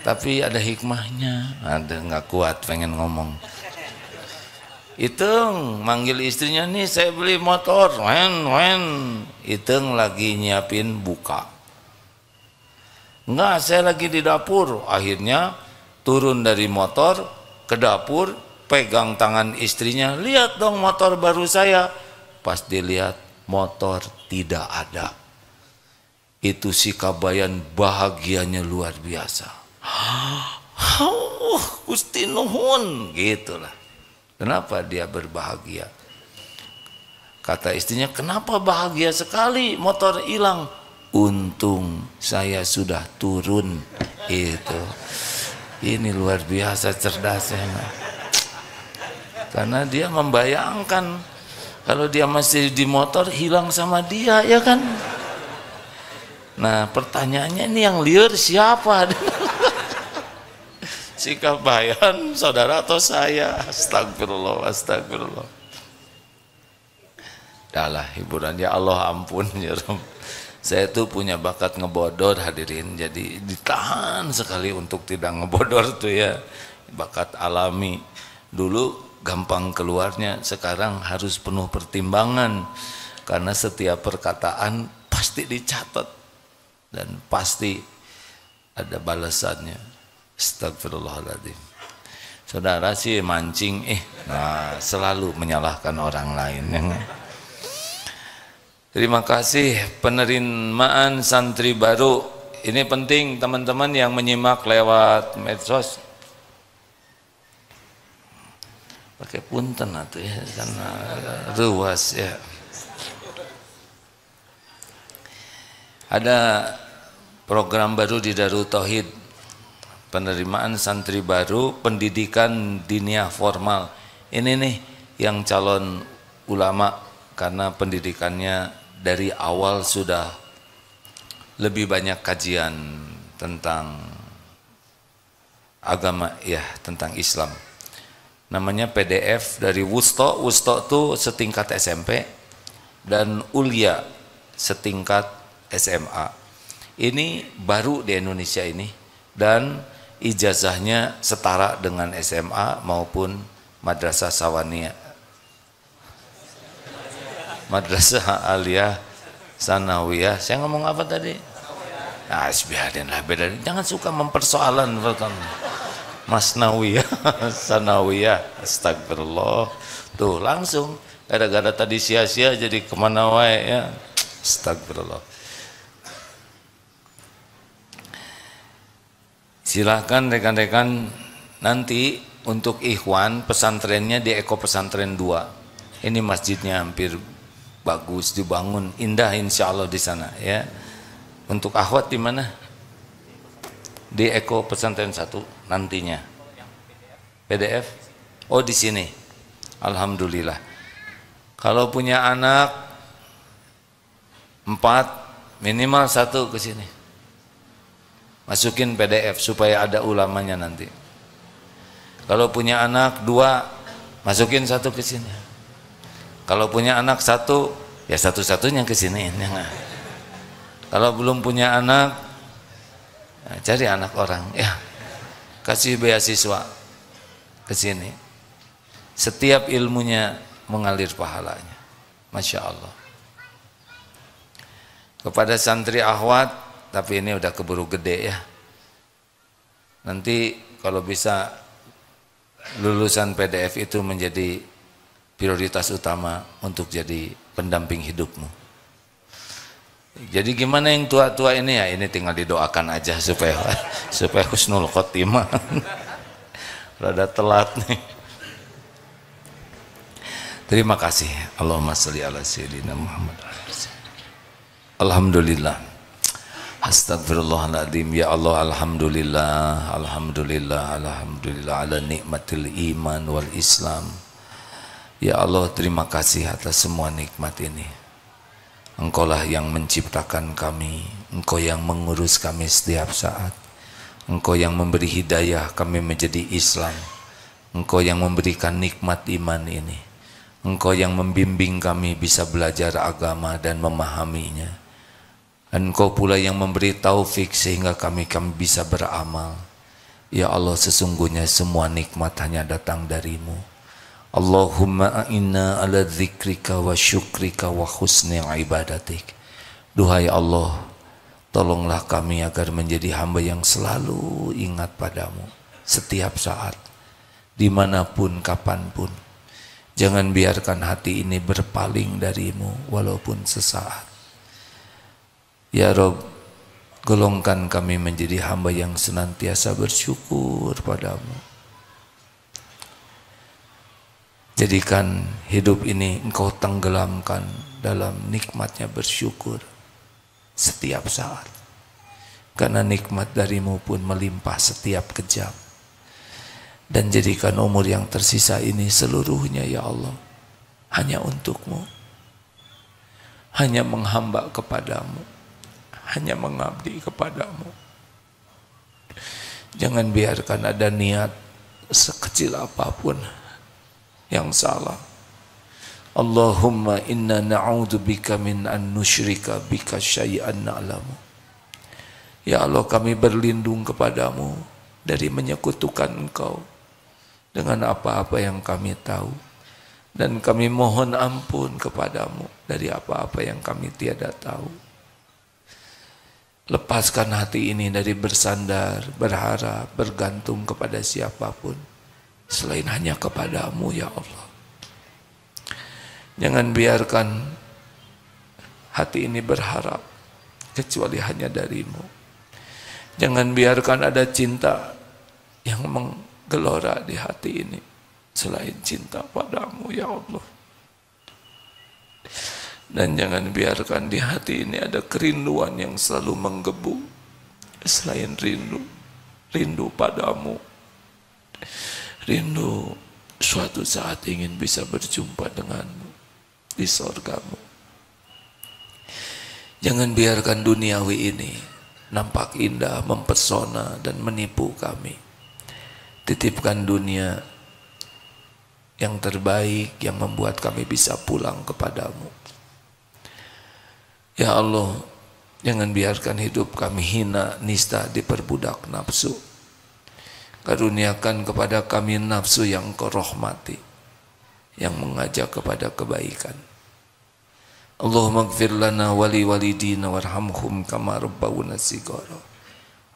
Tapi ada hikmahnya, ada nggak kuat pengen ngomong. Iteng manggil istrinya, nih saya beli motor, wen. Iteng lagi nyiapin buka. Enggak, saya lagi di dapur. Akhirnya turun dari motor ke dapur, pegang tangan istrinya, lihat dong motor baru saya. Pas dilihat motor tidak ada. Itu si Kabayan bahagianya luar biasa. Gusti nuhun, gitulah. Kenapa dia berbahagia? Kata istrinya, kenapa bahagia sekali motor hilang? Untung saya sudah turun. Itu. Ini luar biasa cerdasnya. Karena dia membayangkan kalau dia masih di motor hilang sama dia, ya kan? Nah, pertanyaannya ini yang liar siapa? Si Kabayan, saudara atau saya? Astagfirullah, astagfirullah. Dahlah hiburan, ya Allah ampun ya Rob. Saya tuh punya bakat ngebodor hadirin, jadi ditahan sekali untuk tidak ngebodor tuh ya. Bakat alami. Dulu gampang keluarnya, sekarang harus penuh pertimbangan karena setiap perkataan pasti dicatat dan pasti ada balasannya. Astagfirullahaladzim. Saudara sih mancing, nah selalu menyalahkan orang lain. Terima kasih penerimaan santri baru. Ini penting teman-teman yang menyimak lewat medsos. Pakai punten atuh ya, karena ruas ya. Ada program baru di Darut Tauhid, penerimaan santri baru, pendidikan diniyah formal. Ini nih yang calon ulama, karena pendidikannya dari awal sudah lebih banyak kajian tentang agama ya, tentang Islam. Namanya PDF dari Wusto. Wusto itu setingkat SMP dan Ulia setingkat SMA. Ini baru di Indonesia ini dan ijazahnya setara dengan SMA maupun Madrasah Sawaniyah, Madrasah Aliyah Sanawiyah. Saya ngomong apa tadi? Nah, biarin lah, beda. Jangan suka mempersoalan Masnawiyah, Sanawiyah. Astagfirullah. Tuh langsung gara-gara tadi sia-sia jadi kemana wae ya. Astagfirullah. Silahkan rekan-rekan nanti untuk ikhwan pesantrennya di Eko Pesantren 2. Ini masjidnya hampir bagus dibangun, indah insya Allah di sana ya. Untuk akhwat di mana? Di Eko Pesantren 1 nantinya. PDF? Oh di sini. Alhamdulillah. Kalau punya anak 4 minimal 1 ke sini. Masukin PDF supaya ada ulamanya nanti. Kalau punya anak 2, masukin 1 ke sini. Kalau punya anak 1, ya satu-satunya ke sini. Kalau belum punya anak, cari anak orang, ya kasih beasiswa. ke sini. Setiap ilmunya mengalir pahalanya. Masya Allah. Kepada santri akhwat, tapi ini udah keburu gede ya. Nanti kalau bisa lulusan PDF itu menjadi prioritas utama untuk jadi pendamping hidupmu. Jadi gimana yang tua-tua ini ya, ini tinggal didoakan aja supaya husnul khotimah. Rada telat nih. Terima kasih. Allahumma sholli ala sayyidina Muhammad. Alhamdulillah. Astagfirullahaladzim. Ya Allah, alhamdulillah, alhamdulillah, alhamdulillah ala nikmatil iman wal Islam. Ya Allah, terima kasih atas semua nikmat ini. Engkaulah yang menciptakan kami, Engkau yang mengurus kami setiap saat, Engkau yang memberi hidayah kami menjadi Islam, Engkau yang memberikan nikmat iman ini, Engkau yang membimbing kami bisa belajar agama dan memahaminya, Engkau pula yang memberi taufik sehingga kami bisa beramal. Ya Allah, sesungguhnya semua nikmat hanya datang darimu. Allahumma a'inna ala dzikrika wa syukrika wa husni ibadatik. Duhai Allah, tolonglah kami agar menjadi hamba yang selalu ingat padamu setiap saat, dimanapun, kapanpun. Jangan biarkan hati ini berpaling darimu walaupun sesaat. Ya Rabb, golongkan kami menjadi hamba yang senantiasa bersyukur padamu. Jadikan hidup ini Engkau tenggelamkan dalam nikmatnya bersyukur setiap saat. Karena nikmat darimu pun melimpah setiap kejam. Dan jadikan umur yang tersisa ini seluruhnya ya Allah hanya untukmu. Hanya menghamba kepadamu. Hanya mengabdi kepadamu. Jangan biarkan ada niat sekecil apapun yang salah. Allahumma inna na'udzubika min an nusyrika bika syai'an na'lamu. Ya Allah, kami berlindung kepadamu dari menyekutukan Engkau dengan apa-apa yang kami tahu, dan kami mohon ampun kepadamu dari apa-apa yang kami tiada tahu. Lepaskan hati ini dari bersandar, berharap, bergantung kepada siapapun selain hanya kepadamu ya Allah. Jangan biarkan hati ini berharap kecuali hanya darimu. Jangan biarkan ada cinta yang menggelora di hati ini selain cinta padamu ya Allah. Dan jangan biarkan di hati ini ada kerinduan yang selalu menggebu selain rindu padamu. Rindu suatu saat ingin bisa berjumpa denganmu di sorgamu. Jangan biarkan duniawi ini nampak indah, mempesona dan menipu kami. Titipkan dunia yang terbaik yang membuat kami bisa pulang kepadamu. Ya Allah, jangan biarkan hidup kami hina, nista, diperbudak nafsu. Karuniakan kepada kami nafsu yang Kau rahmati, yang mengajak kepada kebaikan. Allahumma ighfir lana wali walidina warhamhum kama rabbawna shighara.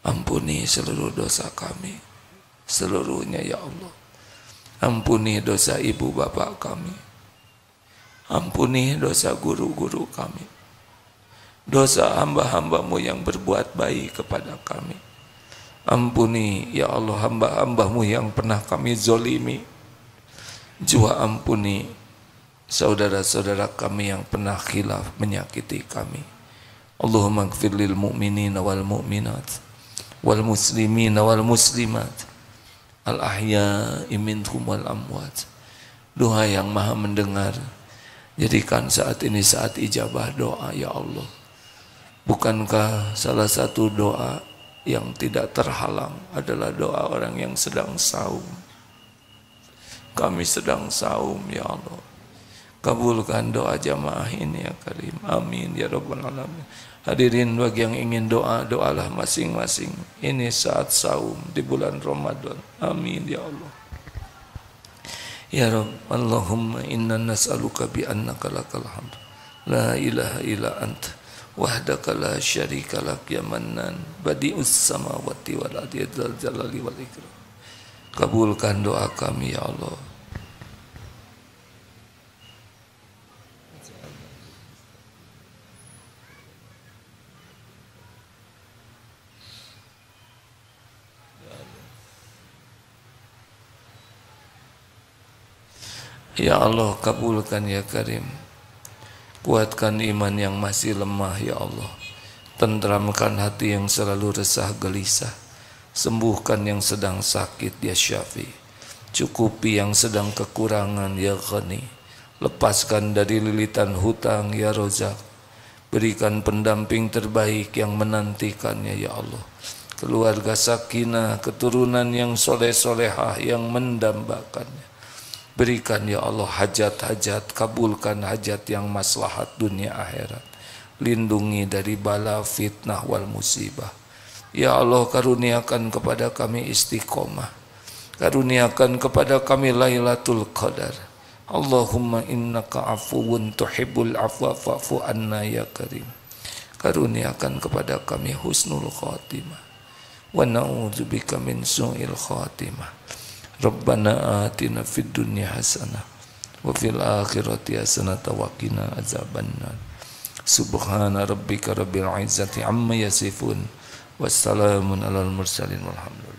Ampuni seluruh dosa kami, seluruhnya ya Allah. Ampuni dosa ibu bapak kami. Ampuni dosa guru-guru kami. Dosa hamba-hambamu yang berbuat baik kepada kami. Ampuni ya Allah hamba-hambamu yang pernah kami zolimi. Juga ampuni saudara-saudara kami yang pernah khilaf menyakiti kami. Allahumma ighfir lil mu'minina wal mu'minat wal muslimina wal muslimat al ahya'i minhum wal amwat. Doa yang maha mendengar, jadikan saat ini saat ijabah doa ya Allah. Bukankah salah satu doa yang tidak terhalang adalah doa orang yang sedang saum? Kami sedang saum ya Allah. Kabulkan doa jamaah ini ya Karim. Amin ya Rabbal Alamin. Hadirin bagi yang ingin doa, doalah masing-masing. Ini saat saum di bulan Ramadan. Amin ya Allah. Ya Rabb, Allahumma inna nas'aluka bi annaka lakal hamd la ilaha illa anta wahdaka la syarika lak ya mannan badi'us samawati wal ardi dzal jalali wal ikram. Kabulkan doa kami ya Allah. Ya Allah, kabulkan ya Karim. Kuatkan iman yang masih lemah ya Allah. Tentramkan hati yang selalu resah gelisah. Sembuhkan yang sedang sakit ya Syafi. Cukupi yang sedang kekurangan ya Ghani. Lepaskan dari lilitan hutang ya Rozak. Berikan pendamping terbaik yang menantikannya ya Allah. Keluarga sakinah, keturunan yang soleh-solehah yang mendambakannya. Berikan ya Allah hajat-hajat, kabulkan hajat yang maslahat dunia akhirat. Lindungi dari bala fitnah wal musibah. Ya Allah, karuniakan kepada kami istiqomah. Karuniakan kepada kami Lailatul Qadar. Allahumma innaka afuwun tuhibbul afwa fa'fu anna ya Karim. Karuniakan kepada kami husnul khatimah. Wa na'udzubika min su'il khatimah. Rabbana atina fid dunya hasanah wa fil akhirati hasanah wa qina azabannar. Subhana rabbika rabbil izzati amma yasifun wassalamun alal mursalin walhamdulillah.